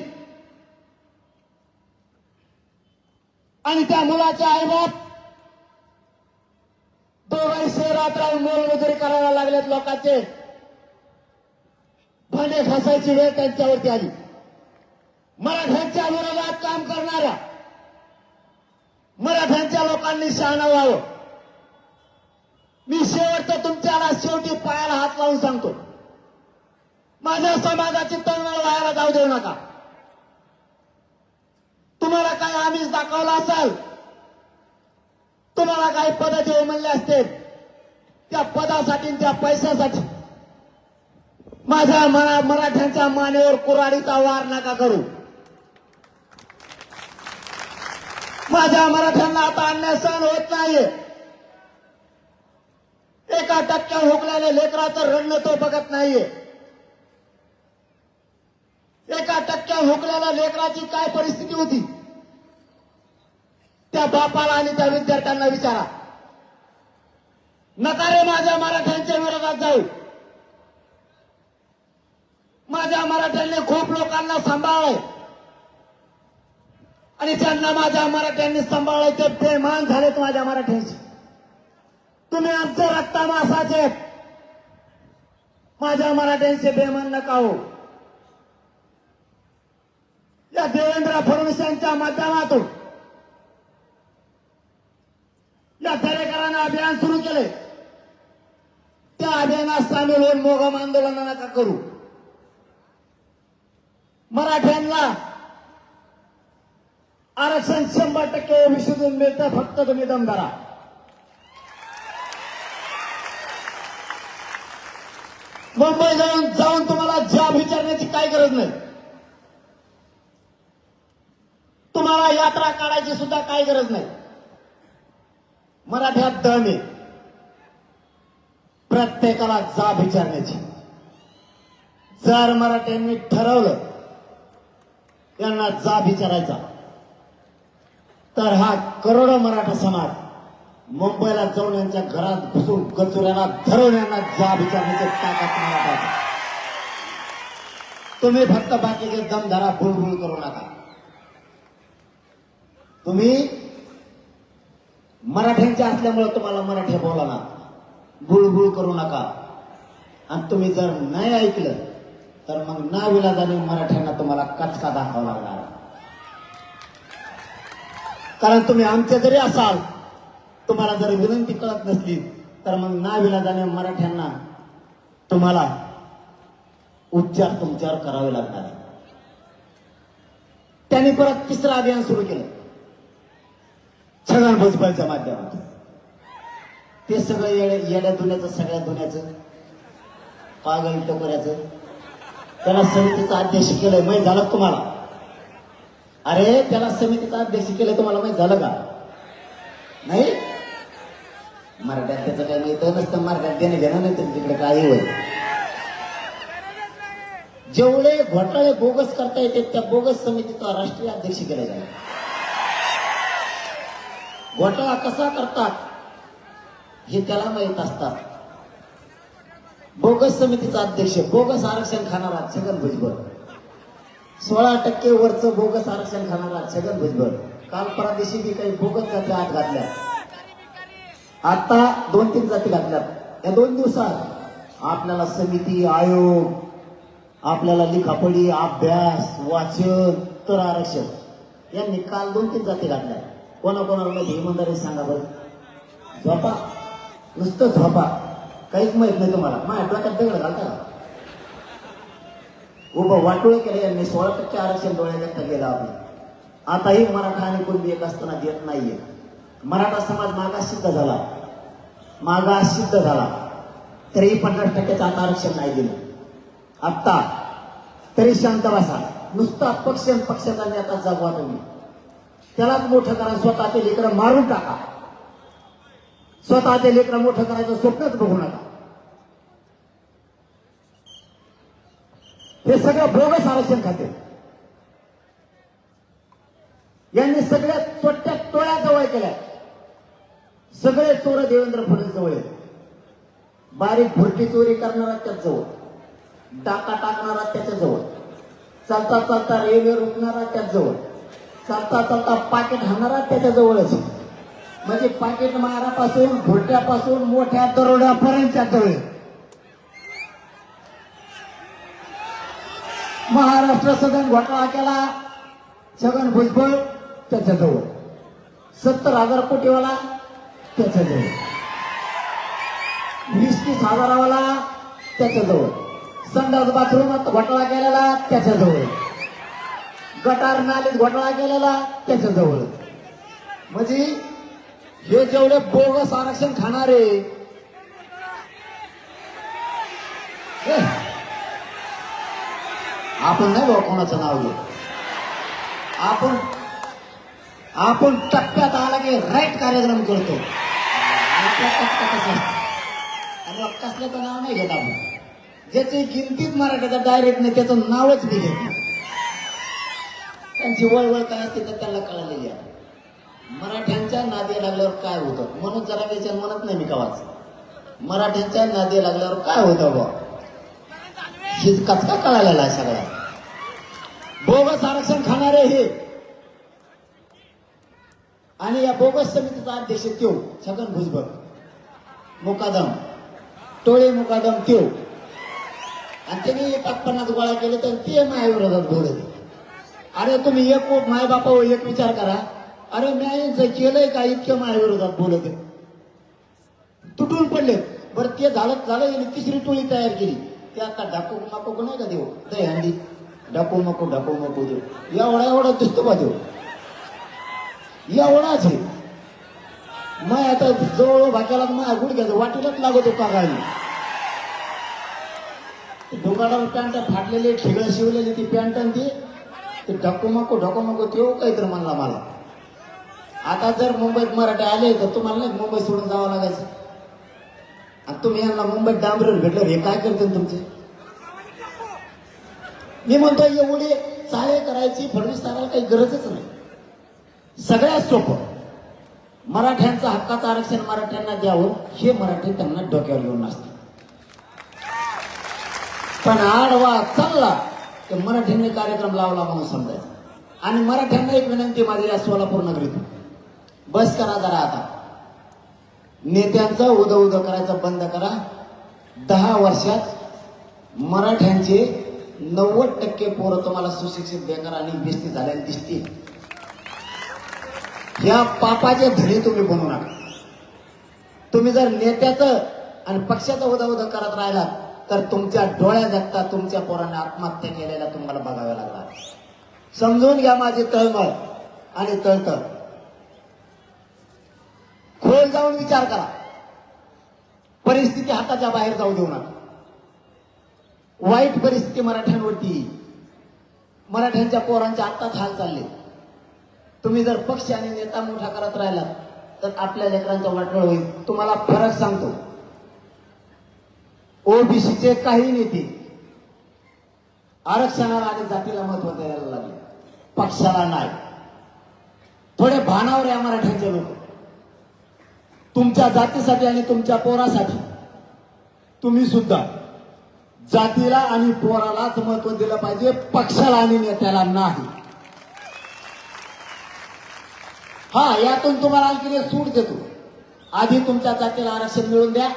S6: आणि त्या मुलाचे आईबाप दोघंही शहरात राहून मोलमजुरी करायला लागलेत. लोकांचे भांडे घासायची वेळ त्यांच्यावरती आली. मराठ्यांच्या विरोधात काम करणाऱ्या मराठ्यांच्या लोकांनी शहाणं व्हावं. मी शेवटचं तुमच्याला शेवटी पायाला हात लावून सांगतो, माझ्या समाजाची तळमळ व्हायला जाऊ देऊ नका. तुम्हाला काही आमिष दाखवला असाल, तुम्हाला काही पद देऊ म्हणले असतील, त्या पदासाठी त्या पैशासाठी माझ्या मराठ्यांच्या मानेवर कुऱ्हाडीचा वार नका करू. माझ्या मराठ्यांना आता अन्याय सहन होत नाहीये. 1% हुकलेल्या लेकराचं रडणं तो बघत नाहीये. 1% हुकलेल्या लेकराची काय परिस्थिती होती त्या बापाला आणि त्या विद्यार्थ्यांना विचारा. नका रे माझ्या मराठ्यांच्या विरोधात जाऊ. माझ्या मराठ्यांनी खूप लोकांना सांभाळलंय आणि ज्यांना माझ्या मराठ्यांनी सांभाळलंय ते बेमान झालेत माझ्या मराठ्यांची. तुम्ही आमचे रक्तामासाचे, माझ्या मराठ्यांचे बेमान नका हो. या देवेंद्र फडणवीस यांच्या माध्यमातून या दरेकरांना अभियान सुरू केले. त्या अभियानात सामील होऊन मोगम आंदोलन नका करू. मराठ्यांना आरक्षण 100% ओबीसीतून मिळतं, फक्त तुम्ही दम धरा. मुंबई जाऊन तुम्हाला जॉब विचारण्याची काही गरज नाही. तुम्हाला यात्रा काढायची सुद्धा काही गरज नाही. मराठ्यात दम आहे प्रत्येकाला जाब विचारण्याची. जर मराठ्यांनी ठरवलं त्यांना जाब विचारायचा तर हा करोडो मराठा समाज मुंबईला जाऊन यांच्या घरात घुसून कचुऱ्याला धरून यांना जाब विचारण्याची ताकद तुम्हाला पाहिजे.
S5: तुम्ही फक्त बाकीचे दमधारा बुळबुळ करू नका. तुम्ही मराठ्यांचे असल्यामुळे तुम्हाला मराठी बोला, बुळबुळ करू नका. आणि तुम्ही जर नाही ऐकलं तर मग नाविलाजाने मराठ्यांना तुम्हाला कचका दाखवावा लागणार. कारण तुम्ही आमचे जरी असाल, तुम्हाला जर विनंती कळत नसली तर मग नाविलाजाने मराठ्यांना तुम्हाला उच्चार तुमच्यावर करावे लागणार. त्यांनी परत तिसरं अभियान सुरू केलं छगन भुजबळच्या माध्यमातून. ते सगळं येड्या दुन्याचं, सगळ्या दुन्याचं, पागल टकोऱ्याचं त्याला समितीचा अध्यक्ष केलंय. माहीत झालं तुम्हाला? अरे त्याला समितीचा अध्यक्ष केलंय, तुम्हाला माहीत झालं का? नाही. मराठ्यात त्याचं काही माहित नसतं. मराठ्यात देणे घेणं नाही तर तिकडे काही होईल. जेवढे घोटाळे बोगस करता येते त्या बोगस समितीचा राष्ट्रीय अध्यक्ष केला जाईल. घोटाळा कसा करतात हे त्याला माहित असतात. बोगस समितीचा अध्यक्ष, बोगस आरक्षण खाणारा छगन भुजबळ, 16% वरचं बोगस आरक्षण खाणारा छगन भुजबळ. काल परवा दिवशी बी काही बोगस जाती आत घातल्या. आता 2-3 जाती घातल्यात. या 2 दिवसात आपल्याला समिती, आयोग, आपल्याला लिखापडी, अभ्यास, वाचन, तर आरक्षण यांनी काल 2-3 जाती घातल्या. कोणाकोणाला माहिती इमानदारी सांगा बरं. झोपा, नुसतं झोपा, काहीच माहित नाही तुम्हाला. माझ्या डोक्यात दगड घालता का? उभं वाटोळ केलं यांनी. 16% आरक्षण डोळ्यात गेलं आपलं. आताही मराठा आणि कुणबी एक असताना देत नाहीये. मराठा समाज मागास सिद्ध झाला, मागास सिद्ध झाला तरी 50%चं आता आरक्षण नाही दिलं. आत्ता तरी शांत बसा. नुसता पक्ष आणि पक्षाचा नेता जगवा तुम्ही. त्यालाच मोठं करा. स्वतःचे लेकरं मारून टाका. स्वतःचे लेकरं मोठं करायचं स्वप्नच बघू नका. हे सगळं बोगस आरक्षण खाते. यांनी सगळ्या तोट्या टोळ्या जवळ केल्या. सगळे चोर देवेंद्र फडणवीस जवळ आहेत. बारीक भुरटी चोरी करणारा त्याच जवळ, डाका टाकणारा त्याच्या जवळ, चालता चालता रेल्वे रोखणारा त्याच जवळ, चालता चालता पाकिट हाणणारा त्याच्या जवळच. म्हणजे पाकिट मारापासून, भुरट्यापासून, मोठ्या दरोड्यापर्यंत जवळ. महाराष्ट्र सदन घोटाळा केला छगन भुजबळ, त्याच्याजवळ. 70,000 कोटीवाला त्याच्याजवळ, 20-30 हजारावाला त्याच्याजवळ, संडास बाथरूमात घोटाळा केलेला त्याच्याजवळ, गटार नालीत घोटाळा केलेला त्याच्याजवळ. म्हणजे हे जेवढे बोगस आरक्षण खाणारे, आपण नाही भाऊ कोणाचं नाव घेऊ. आपण टप्प्यात आला की राईट कार्यक्रम करतो. आपला टप्पा कसा असतो आणि कसल्याचं नाव नाही घेत आपण. ज्याची गिनतीच मराठीचा डायरेक्ट नाही त्याचं नावच मी घेत नाही. त्यांची वळवळ काय असते तर त्याला कळलेली आहे. मराठ्यांच्या नादी लागल्यावर काय होतं म्हणून जरा त्याच्या म्हणत नाही मी कवाच. मराठ्यांच्या नादी लागल्यावर काय होतं बा हे कचका कळालेला आहे सगळ्या. बोगस आरक्षण खाणारे हे आणि या बोगस समितीचा अध्यक्ष त्यो छगन भुजबळ, मुकादम टोळे मुकादम त्यो. आणि त्यांनी 50 गोळा केले तर ते माझ्याविरोधात बोलत. अरे तुम्ही एक माय बापा एक विचार करा. अरे मी यांचं केलंय का इतकं माझ्याविरोधात बोलत. तुटून पडले. बरं ते झालं यांनी 3री टोळी तयार केली. ते आता ढाकू नको नाही का देऊ दहीहंडी, ढाकू नको देऊ. एवढा दिसतो बा देऊ, एवढाच आहे. मग आता जवळ भाग्याला माझ्या गुडघ्याचं वाटीलाच लागतो का गाडी. डोकाडावर पॅन्ट फाटलेली, ठिगळ शिवलेली ती पॅन्ट आणि ते ढाकू नको तेव काहीतरी म्हणला मला. आता जर मुंबईत मराठी आले तर तुम्हाला नाही मुंबई सोडून जावं लागायचं. आणि तुम्ही यांना मुंबईत डांबरून भेटलं हे काय करते तुमचे. मी म्हणतो एवढी चाळे करायची फडणवीस साहेबांना काही गरजच नाही. सगळ्यात सोपं मराठ्यांचं हक्काचं आरक्षण मराठ्यांना द्यावं हे मराठी त्यांना डोक्यावर घेऊन असतात. पण आडवा चालला
S6: तर मराठ्यांनी कार्यक्रम लावला म्हणून समजायचं. आणि मराठ्यांना एक विनंती माझी या सोलापूर नगरीत, बस करा जरा आता. नेत्यांचं उद उद करायचं बंद करा. 10 वर्षात मराठ्यांचे 90% पोरं तुम्हाला सुशिक्षित बेकार आणि बेस्ती झालेली दिसतील. या पापाचे धनी तुम्ही बनू नका. तुम्ही जर नेत्याचं आणि पक्षाचं उद उद करत राहिलात तर तुमच्या डोळ्या जगता तुमच्या पोरांनी आत्महत्या केलेल्या तुम्हाला बघाव्या लागणार. समजून घ्या माझी तळमळ आणि तळतळ. खोल जाऊन विचार करा. परिस्थिती हाताच्या बाहेर जाऊ देऊ नका. वाईट परिस्थिती मराठ्यांवरती येईल. मराठ्यांच्या पोरांच्या आत्ताच हाल चालले. तुम्ही जर पक्ष आणि नेता मोठा करत राहिलात तर आपल्या लेकरांचं वाटोळ होईल. तुम्हाला फरक सांगतो, ओबीसीचे काही नेते आरक्षणाला आणि जातीला महत्व द्यायला लागले, पक्षाला नाही. थोडे भानावर या मराठ्यांचे लोक. तुमच्या जातीसाठी आणि तुमच्या पोरासाठी तुम्ही सुद्धा जातीला आणि पोरालाच महत्व दिलं पाहिजे, पक्षाला आणि नेत्याला नाही. हा, यातून तुम्हाला आणखी एक सूट देतो. आधी तुमच्या जातीला आरक्षण मिळून द्या,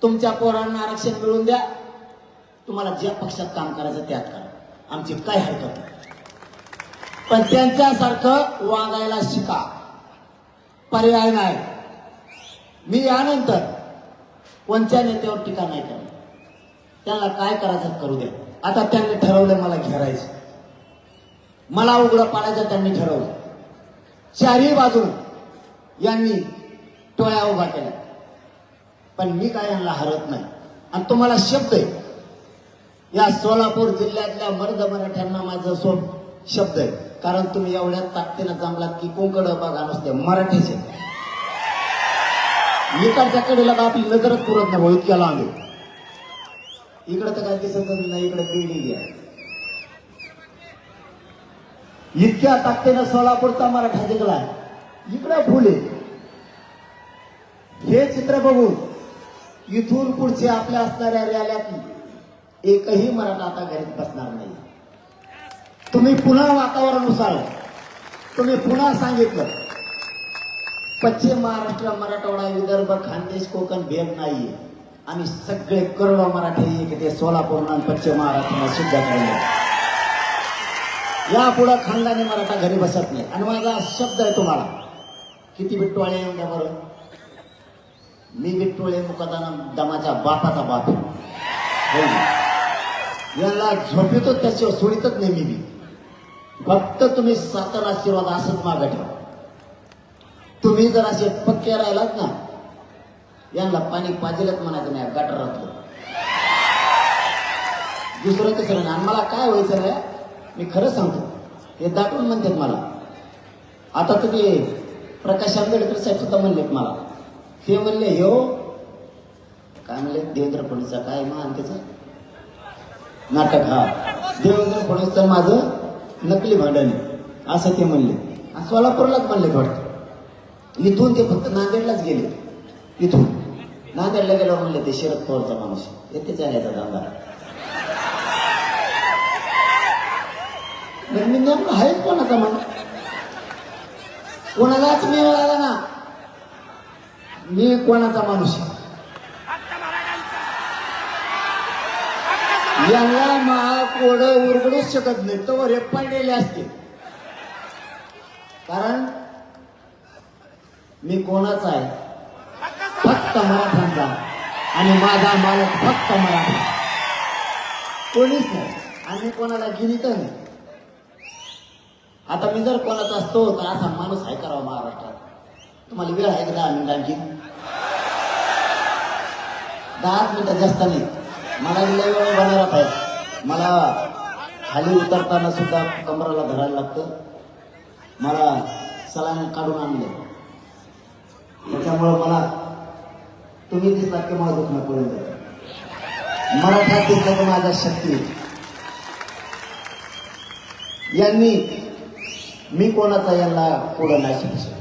S6: तुमच्या पोरांना आरक्षण मिळून द्या. तुम्हाला ज्या पक्षात काम करायचं त्यात करा, आमची काय हरकत नाही. पण त्यांच्यासारखं वागायला शिका, पर्याय नाही. मी यानंतर कोणत्या नेत्यावर टीका नाही करणार. त्यांना काय करायचं करू द्या. आता त्यांनी ठरवलं मला घेरायचं, मला उघडं पाडायचं त्यांनी ठरवलं. चारही बाजून यांनी टोळ्या उभा केल्या, पण मी काय यांना हरत नाही. आणि तुम्हाला शब्द आहे, या सोलापूर जिल्ह्यातल्या मर्द मराठ्यांना माझं शब्द आहे. कारण तुम्ही एवढ्या ताकदीनं जमलात की कोकण बघा नुसते मराठीचे. इकडच्या कडेला तर आपली नजरच पुरत नाही भाऊ, इतक्या लांब आहे. इकडं तर काय दिसत नाही, इकडे बिल्डिंग आहे. इतक्या ताकदीनं सोलापूरचा मराठा जिंकला, इकडं फुले. हे चित्र बघून इथून पुढचे आपल्या असणाऱ्या रॅल्यात एकही मराठा आता घरीत बसणार नाही. तुम्ही पुन्हा वातावरण उसळलं, तुम्ही पुन्हा सांगितलं पश्चिम महाराष्ट्र, मराठवाडा, विदर्भ, खानदेश, कोकण भेद नाहीये. आम्ही सगळे करोडो मराठी एक ते सोलापूर आणि पश्चिम महाराष्ट्राला सिद्ध करायला. यापुढे खानदानी मराठा घरी बसत नाही. आणि माझा शब्द आहे तुम्हाला, किती बिट्टोळे येऊन द्या बरं, मी बिट्टोळे मुकदाना दमाच्या बापाचा बाप याला झोपितो, त्याशिवाय सोडितच नाही मी. फक्त तुम्ही सातारा आशीर्वाद असंच मागं ठेवा. तुम्ही जर असे पक्के राहिलात ना, यांना पाणी पाजिलच म्हणायचं नाही गटारातलं, दुसरं तिसरं नाही. आणि मला काय व्हायचं नाही, मी खरं सांगतो, हे दाटून म्हणतात मला. आता तर ते प्रकाश आंबेडकर साहेब सुद्धा म्हणलेत मला. ते म्हणले हो काय म्हणले, देवेंद्र फडणवीसचा काय मान त्याचं नाटक, हा देवेंद्र फडणवीसचं माझं नकली भांडण असं ते म्हणले. आणि सोलापूरलाच म्हणले वाटतं. इथून ते फक्त नांदेडलाच गेले. इथून नांदेडला गेल्यावर म्हणले ते शरद पवारचा माणूस येते चालायचा धंदा. मी नेमकं आहेच कोणाचा माणूस, कोणालाच मी मिळाला ना, मी कोणाचा माणूस. यांना महाकोड उरगडूच शकत नाही, तर हे पडलेले असते. कारण मी कोणाचा आहे, फक्त मराठ्यांचा. आणि माझा मालक फक्त मराठा, कोणीच नाही. आणि कोणाला गिनीत नाही. आता मी जर कोणाचा असतो तर असा माणूस आहे करावा महाराष्ट्रात. तुम्हाला वेळ आहे का 10 मिनिटं आणखी? 10 मिनिटं जास्त नाही. मला लय वेळ बनवत आहे. मला खाली उतरताना सुद्धा कमराला धरायला लागतं. मला सलाईन काढून आणले, त्याच्यामुळं मला तुम्ही दिसला की मला दुखणं पडून जातं. मराठा दिसला की माझ्या शक्ती. यांनी मी कोणाचा यांना पुढं नाही शिकू शकत.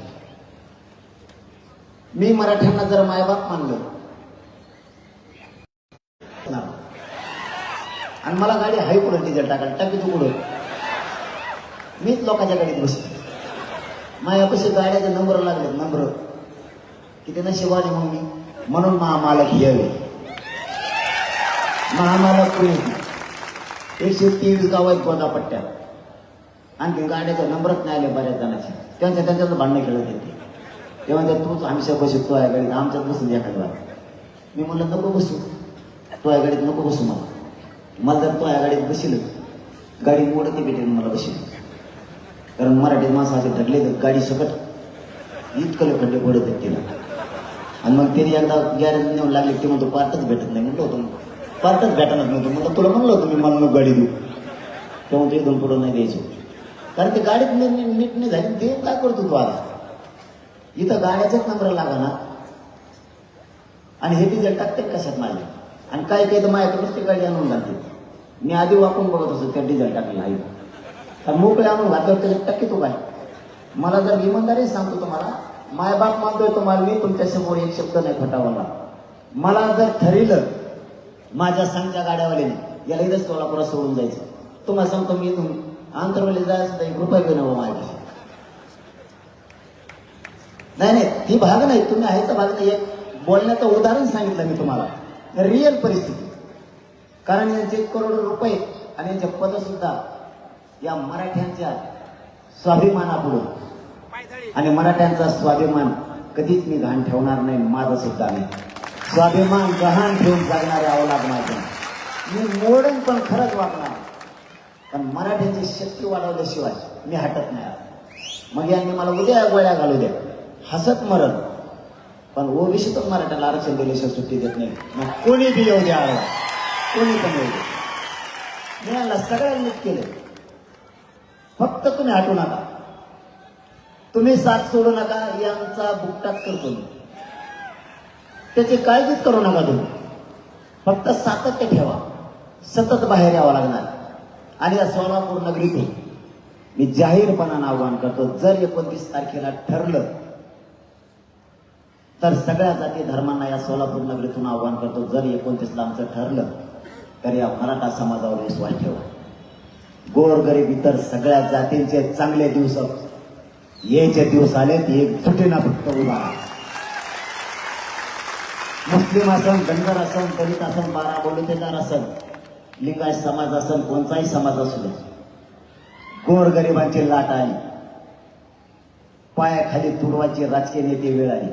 S6: मी मराठ्यांना जर मायबाप मानलं,
S5: आणि मला गाडी हाय कुठं डिझेल टाकायला टाकी तू कुठं मीच लोकांच्या गाडीत बसतो माझ्यापाशी गाड्याचे नंबर लागले नंबर किती नशिबाने मग मी म्हणून महामालक यावे महामालक पुणे 123 गाव आहेत गोदापट्ट्यात आणखी गाड्याचे नंबरच नाही आले बऱ्याच जणांचे त्यांच्याच भांडणं खेळत येते तेव्हा ते तूच हमेशा बसू तो या गाडीत आमच्यात बसून एखाद्या मी म्हणलं नको बसू तो या गाडीत नको बसू मला जर तो या गाडीत बसील गाडी मोडत भेटेल मला बसील कारण मराठी माणसं असे ढकले तर गाडी सकट इतकं खड्डे पडत आहेत तिला आणि मग त्यांनी एकदा गॅरेज नेऊन लागले ते म्हणतो पार्टच भेटत नाही म्हटलं होतं पार्टच भेटणार नव्हतं म्हटलं तुला म्हणलं होतं मी मला नको गाडी देऊ तेव्हा ते इथून पुढं नाही द्यायचो कारण ते गाडीत नीट नाही झाली ते काय करतो तू आता इथं गाड्याचाच नंबर लागा ना आणि हे डिझेल टाकते कशात माझे आणि काय काय तर माझ्याकडूनच ते गाडी आणून घालते मी आधी वापरून बघत असतो त्या डिझेल टाकलं आहे तर मोकळे आणून घातल्यावर त्याच्यात टक्के तो काय मला जर इमानदारी सांगतो तुम्हाला मायबाप मानतोय तुम्हाला मी तुमच्यासमोर एक शब्द नाही फटावला मला जर ठरलं माझ्या सांगच्या गाड्यावाल्याने याला इथंच सोलापुरात सोडून जायचं तुम्हाला सांगतो मी इथून आंतरवली जायचं तर 1 रुपया घेऊन हवं माझ्या नाही ती भाग नाही तुम्ही आहेचा भाग नाही एक बोलण्याचं उदाहरण सांगितलं मी तुम्हाला रिअल परिस्थिती कारण यांचे करोडो रुपये आणि यांचे पद सुद्धा या मराठ्यांच्या स्वाभिमानापुढे आणि मराठ्यांचा स्वाभिमान कधीच मी घाण ठेवणार नाही माझं सुद्धा नाही स्वाभिमान गहाण ठेवून जगणारे अवलाद माझं मी मोडून पण खरंच वागणार पण मराठ्यांची शक्ती वाढवल्याशिवाय मी हटत नाही मग यांनी मला उद्या गोळ्या घालू द्या हसत मरण पण ओबीसीतच मराठ्याला आरक्षण दिल्याशिवाय सुट्टी देत नाही मग कोणी बी येऊ द्या कोणी पण येऊ द्या मी यांना सगळ्यांनी नीट केले फक्त तुम्ही हटू नका तुम्ही साथ सोडू नका यांचा बुकटाच करतो मी त्याची काळजीच करू नका तुम्ही फक्त सातत्य ठेवा सतत बाहेर यावं लागणार आणि या सोलापूर नगरीतून मी जाहीरपणानं आवाहन करतो जर 29 तारखेला ठरलं तर सगळ्या जाती धर्मांना या सोलापूर नगरीतून आवाहन करतो जर 29ला आमचं ठरलं तर या मराठा समाजावर विश्वास ठेवा गोरगरीब इतर सगळ्या जातींचे चांगले दिवस यायचे दिवस आले ती एकजुटीनं फक्त उभा मुस्लिम असन धनगर असन दलित असन बारा बोलतेदार असन लिंगायत समाज असन कोणताही समाज असू दे गोरगरिबांची लाट आली पायाखाली तुडवाची राजकीय नेते वेळ आली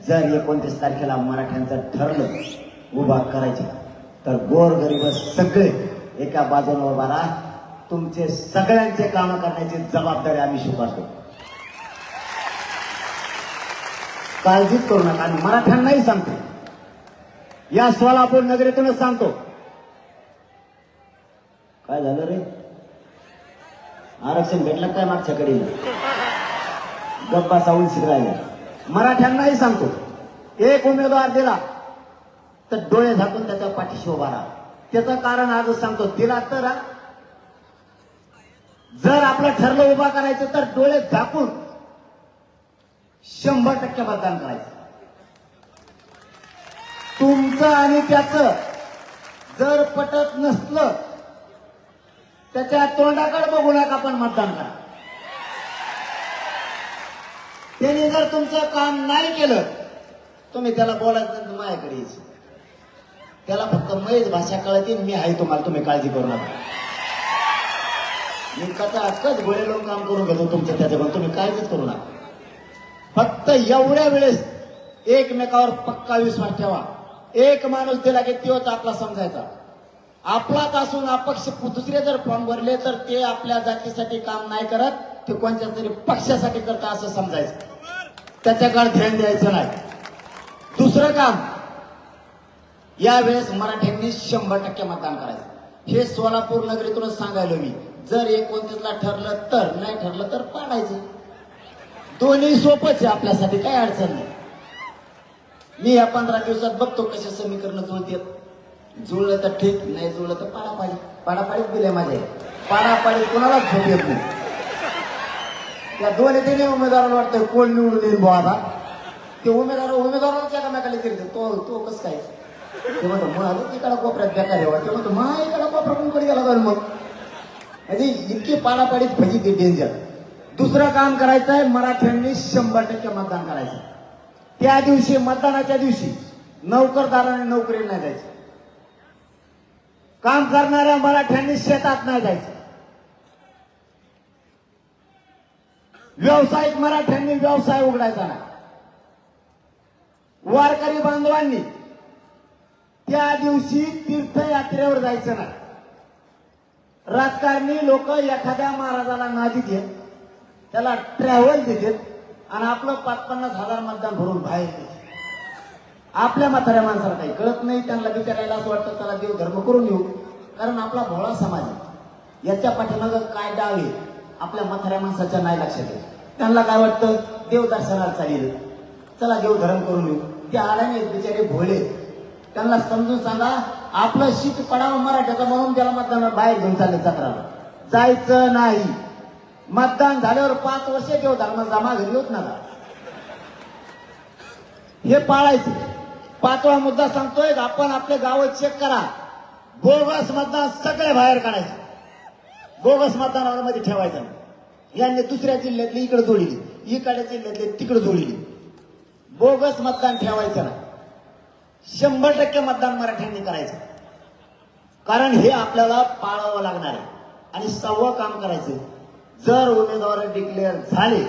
S5: जर 29 तारखेला मराठ्यांचं ठरलं उभा करायचे तर गोरगरीब सगळे एका बाजूला उभा राहा तुमचे सगळ्यांचे काम करण्याची जबाबदारी आम्ही स्वीकारतो काळजीच करू नका आणि मराठ्यांनाही सांगतो या सोलापूर नगरीतूनच सांगतो काय झालं रे आरक्षण भेटलं काय मागच्या कडे गप्पा सावून शिकरायला मराठ्यांनाही सांगतो एक उमेदवार दिला तर डोळे झाकून त्याच्या पाठीशी उभा राहा त्याचं कारण आजच सांगतो दिला तर जर आपलं ठरलं उभा करायचं तर डोळे झाकून 100% मतदान करायचं तुमचं आणि त्याचं जर पटत नसलं त्याच्या तोंडाकडे बघू नका पण मतदान करा त्यांनी जर तुमचं काम नाही केलं तुम्ही त्याला बोलायचं माझ्याकडे यायचं त्याला फक्त मैच भाषा कळते मी आहे तुम्हाला तुम्ही काळजी करू नका मी कच गोळे लोक काम करून घेतो तुमचं त्याच्याकडून तुम्ही काळजीच करू नका फक्त एवढ्या वेळेस एकमेकावर पक्का विश्वास ठेवा एक माणूस दिला की तोच आपला समजायचा आपलाच असून अपक्ष दुसरे जर फॉर्म भरले तर ते आपल्या जातीसाठी काम नाही करत ते कोणत्या तरी पक्षासाठी करता असं समजायचं त्याच्याकडे ध्यान द्यायचं नाही दुसरं काम यावेळेस मराठ्यांनी 100% मतदान करायचं हे सोलापूर नगरीतूनच सांगायलो मी जर 29ला ठरलं तर नाही ठरलं तर पाडायचं दोन्ही सोपंच आहे आपल्यासाठी काही अडचण नाही मी या 15 दिवसात बघतो कशा समीकरण जुळतात जुळलं तर ठीक नाही जुळलं तर पाडापाडीत दिले माझे पाडापाडीत कोणालाच झोप येत नाही त्या दोन्ही तिन्ही उमेदवाराला वाटतं कोण निवडून येईल बुवा आता ते उमेदवारालाच एकामेकाला करते तो कसं काय ते म्हणतो मग एकाला कोपऱ्यात बेकार यावा ते म्हणतो मग एकाला कोपऱ्यातून कडे गेला जाईल मग म्हणजे इतकी पाडापाडीत फजी ते डेंजर.
S6: दुसरं काम करायचंय, मराठ्यांनी 100% मतदान करायचं. त्या दिवशी, मतदानाच्या दिवशी नोकरदाराने नोकरीला नाही जायचं. काम करणाऱ्या मराठ्यांनी शेतात नाही जायचं. व्यावसायिक मराठ्यांनी व्यवसाय उघडायचा नाही. वारकरी बांधवांनी त्या दिवशी तीर्थयात्रेवर जायचं नाही. राजकारणी लोक एखाद्या महाराजाला नादी देत, त्याला ट्रॅव्हल देतात आणि आपलं 5-50 हजार मतदान भरून बाहेर देतात. आपल्या म्हाताऱ्या माणसाला काही कळत नाही. त्यांना विचारायला असं वाटतं त्याला देव धर्म करून येऊ, कारण आपला भोळा समाज आहे. याच्या पाठीमागं काय डाव आहे आपल्या म्हाताऱ्या माणसाच्या नाही लक्षात येत. त्यांना काय वाटतं देव दर्शनाला चालेल, चला देव धर्म करून येऊ. ते आल्याने बिचारे भोळे, त्यांना समजून सांगा आपलं शीत पडावं मराठ्याचं म्हणून त्याला मतदानावर बाहेर घेऊन चालले जत्राला. जायचं नाही. मतदान झाल्यावर 5 वर्ष देव धर्म जमा घरी होत नका. हे पाळायचं. 5वा मुद्दा सांगतोय, आपण आपले गाव चेक करा. बोगस मतदान सगळे बाहेर काढायचे. बोगस मतदानामध्ये ठेवायचं नाही. यांनी दुसऱ्या जिल्ह्यातली इकडे जोडली, इकडच्या जिल्ह्यातले तिकडे जोडली. बोगस मतदान ठेवायचं नाही. 100% मतदान मराठ्यांनी करायचं, कारण हे आपल्याला पाळावं लागणार आहे. आणि 6वं काम करायचं, जर उमेदवार डिक्लेअर झाले,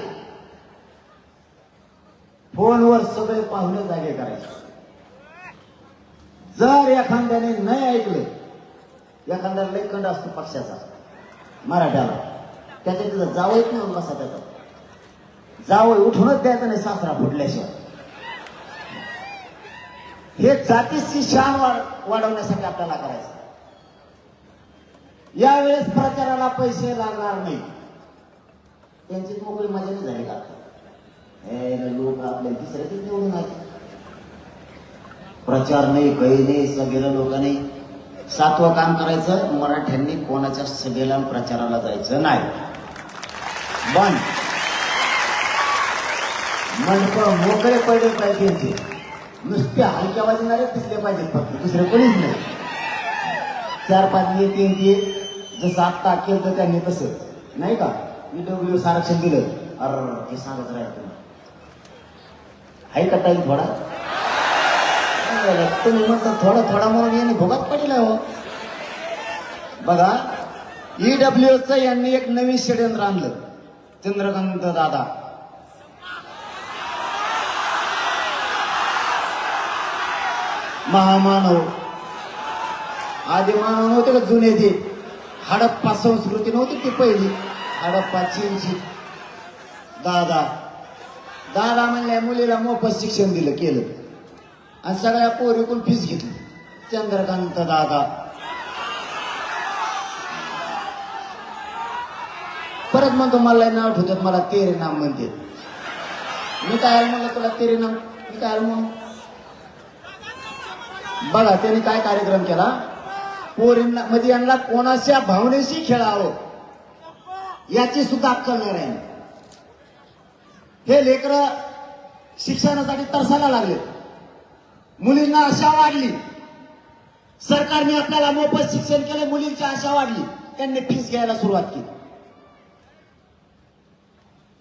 S6: फोनवर सगळे पाहुणे जागे करायचे. जर एखाद्याने नाही ऐकलं, एखाद्याला लई कंड असतो पक्षाचा मराठ्याला, त्याच्या तिथं जावंच नाही बसा. त्याचा जावं उठूनच द्यायचं नाही सासरा फुटल्याशिवाय. हे जातीची शान वाढवण्यासाठी आपल्याला करायचं. यावेळेस प्रचाराला पैसे लागणार नाही. त्यांचीच मोकळी मजा नाही झाली का? लोक आपल्या तिसऱ्या निवडून आले. प्रचार नाही, काही नाही, सभेला लोक नाही. 7वं काम करायचं, मराठ्यांनी कोणाच्या सभेला प्रचाराला जायचं नाही. बंद. मंडप मोकळे पडले पाहिजे. नुसते हलक्या वाजणारे दिसले पाहिजेत फक्त, दुसरे कोणीच नाही. 4-5 नेते जसं आत्ता केलं तर त्यांनी तसं नाही का EWS आरक्षण दिलं. अरे हे सांगत राहील तुम्ही आहे का टाईम थोडा? तुम्ही म्हणता थोडा म्हणून यांनी भोगात पडला हो. बघा EWSचं यांनी एक नवीन षडयंत्र आणलं. चंद्रकांत दादा महामानव, आधी मानव नव्हते का जुने ते, हडप्पा संस्कृती नव्हती ती पहिली, हडप्पा चीनची. दादा म्हणल्या मुलीला मोफत शिक्षण दिलं केलं आणि सगळ्या पोरीकडून फीस घेतली. चंद्रकांत दादा. परत म्हणतो मला नाव ठेवतात, मला तेरे नाम म्हणते. मी काय म्हणलं तुला तेरे नाम, मी काय म्हणून. बघा त्यांनी काय कार्यक्रम केला, पोरींना म्हणजे यांना कोणाच्या भावनेशी खेळावं याची सुद्धा अक्कल नाही राहिली. हे लेकरं शिक्षणासाठी तरसायला लागले. मुलींना आशा वाढली, सरकारने आपल्याला मोफत शिक्षण केलं, मुलींची आशा वाढली, त्यांनी फीस घ्यायला सुरुवात केली.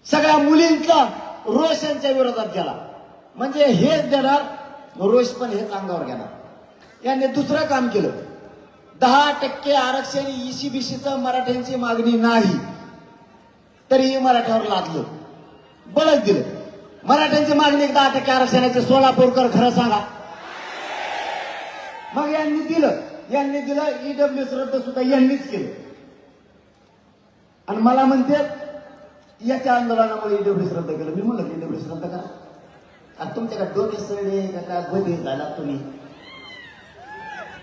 S6: सगळ्या मुलींचा रोष यांच्या विरोधात गेला. म्हणजे हेच देणार रोष पण हेच अंगावर घेणार. यांनी दुसरं काम केलं, 10% आरक्षण ECBCचं मराठ्यांची मागणी नाही तरीही मराठ्यावर लादलं, बळच दिलं. मराठ्यांची मागणी 10% आरक्षणाचे, सोलापूरकर खरं सांगा. मग यांनी दिलं EWS रद्द सुद्धा यांनीच केलं. आणि मला म्हणते याच्या आंदोलनामुळे EWS रद्द केलं. मी म्हणलं EWS रद्द करा. आणि तुमच्याकडे डोके सडे का गोदे झाला तुम्ही.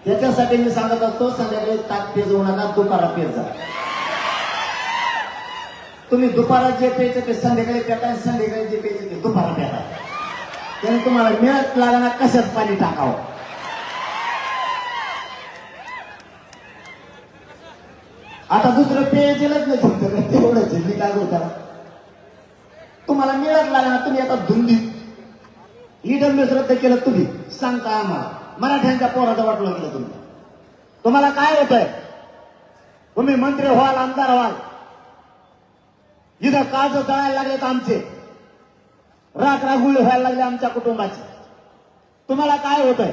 S6: त्याच्यासाठी मी सांगत असतो, संध्याकाळी ताक पेजवू नका, दुपारा पेज जा. तुम्ही दुपारा जे प्यायचं ते संध्याकाळी प्याता, संध्याकाळी जे प्यायचं ते दुपारा प्याता. त्याने तुम्हाला मिळत लागणार कशात पाणी टाकावं. आता दुसरं पेय दिलंच नाही तुमचं, तेवढंच मी काय करू. तुम्हाला मिळत लागणार, तुम्ही आता धुंदीत EWS रद्द केलं, तुम्ही सांगता आम्हाला मराठ्यांच्या पोराचं वाटलं गेलं तुम्हाला काय होतंय? तुम्ही मंत्री व्हाल, आमदार व्हाल, इथं काज जळायला लागलेत आमचे, राख रागुळी व्हायला लागले आमच्या कुटुंबाचे. तुम्हाला काय होतंय?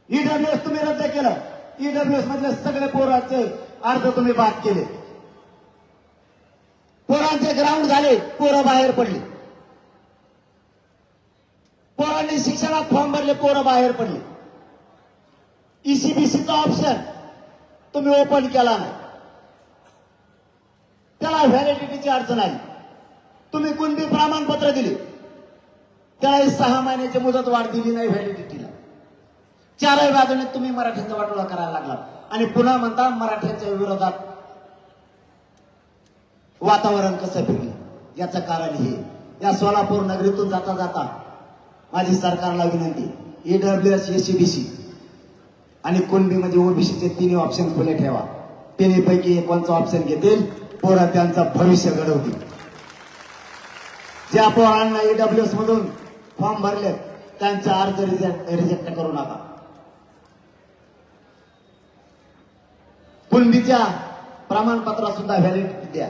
S6: ईडब्ल्यूएस तुम्ही रद्द केलं. ईडब्ल्यूएस मधले सगळे पोरांचे अर्ज तुम्ही बाद केले. पोरांचे ग्राउंड झाले, पोरं बाहेर पडली. पोरांनी शिक्षणात फॉर्म भरले, पोरं बाहेर पडले. ईसीबीसीचा ऑप्शन तुम्ही ओपन केला नाही, त्याला व्हॅलिडिटीची अडचण आली. तुम्ही कुणबी प्रमाणपत्र दिले, त्याला 6 महिन्याची मुदत वाढ दिली नाही व्हॅलिडिटीला. चारही बाजूने तुम्ही मराठ्यांचा वाटोळा करायला लागला आणि पुन्हा म्हणता मराठ्यांच्या विरोधात वातावरण कसं फिरलं. याचं कारण हे, या सोलापूर नगरीतून जाता जाता माझी सरकारला विनंती, ईडब्ल्यूएस, एसीबीसी आणि कुणबीमध्ये ओबीसीचे 3 ऑप्शन खुले ठेवा. तिन्हीपैकी कोणचं ऑप्शन घेतील, पोरं त्यांचं भविष्य घडवतील. ज्या पोरांना ईडब्ल्यूएस मधून फॉर्म भरले त्यांचा अर्ज रिजेक्ट करू नका. कुणबीच्या प्रमाणपत्र सुद्धा व्हॅलिडिटी द्या.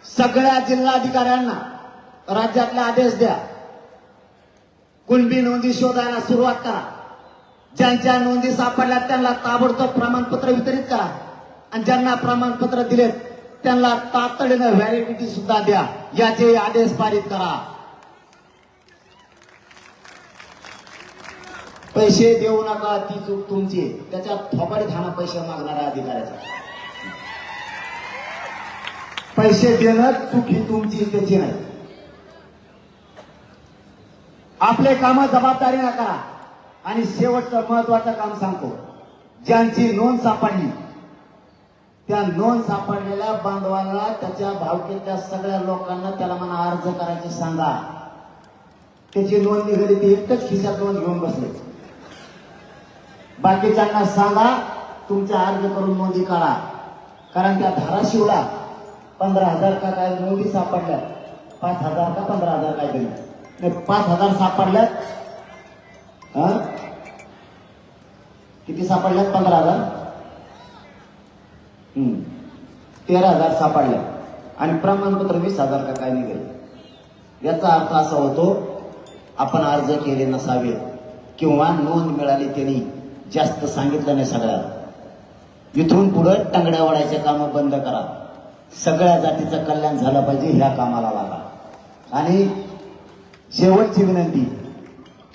S6: सगळ्या जिल्हाधिकाऱ्यांना राज्यातले आदेश द्या. कुणबी नोंदी शोधायला सुरुवात करा. ज्यांच्या नोंदी सापडल्या त्यांना ताबडतोब प्रमाणपत्र वितरित करा आणि ज्यांना प्रमाणपत्र दिलेत त्यांना तातडीनं व्हॅलिडिटी सुद्धा द्या. याचे आदेश पारित करा. पैसे देऊ नका, ती चूक तुमची. त्याच्यात थोपाडीत हाणा पैसे मागणाऱ्या अधिकाऱ्याचा. पैसे देणं चूक ही तुमची, त्याची नाही. आपले काम जबाबदारीने करा. आणि शेवटचं महत्वाचं काम सांगतो, ज्यांची नोंद सापडली त्या नोंद सापडलेल्या बांधवाला, त्याच्या भावकीतल्या सगळ्या लोकांना त्याला म्हणा अर्ज करायचे सांगा. त्याची नोंद निघाली, ती एकच खिशात नोंद घेऊन बसले. बाकीच्यांना सांगा तुमचा अर्ज करून नोंदी काढा. कारण त्या धाराशिवला 15,000 का काय नोंदी सापडल्या, 5,000 का 15,000 काय तरी, 5,000 सापडल्यात. किती सापडल्यात? 15,000. 13,000 सापडल्या आणि प्रमाणपत्र 20,000 का काय निघाले. याचा अर्थ असा होतो, आपण अर्ज केले नसावे किंवा नोंद मिळाली त्यांनी जास्त सांगितलं नाही सगळ्याला. इथून पुढे टांगड्या वाढायचे कामं बंद करा. सगळ्या जातीचं कल्याण झालं पाहिजे, ह्या कामाला लागा. आणि शेवटची विनंती,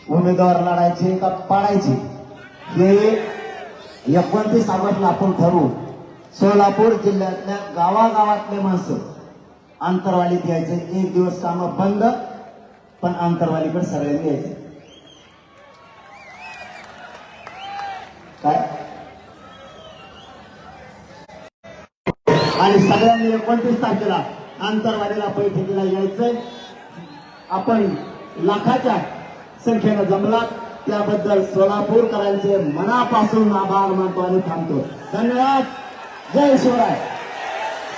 S6: उमेदवार लढायचे का पाडायचे हे 29 ऑगस्टला आपण ठरवू. सोलापूर जिल्ह्यातल्या गावागावातले माणसं आंतरवालीत यायचे. 1 दिवस कामं बंद, पण आंतरवालीकडे सगळ्यांनी यायचे. काय आणि सगळ्यांनी 29 तारखेला आंतरवालीला बैठकीला यायचंय. आपण लाखाच्या संख्येनं जमला, त्याबद्दल सोलापूरकरांचे मनापासून आभार मानतो आणि थांबतो. धन्यवाद. जय शिवराय.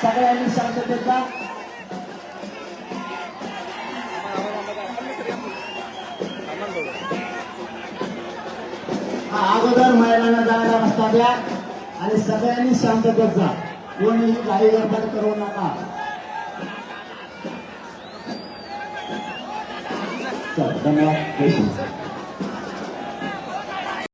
S6: सगळ्यांनी शांततेचा. अगोदर महिलांना जायला रस्ता द्या आणि सगळ्यांनी शांततेत जा. कोणीही काही गडबड करू नका. धन्यवाद.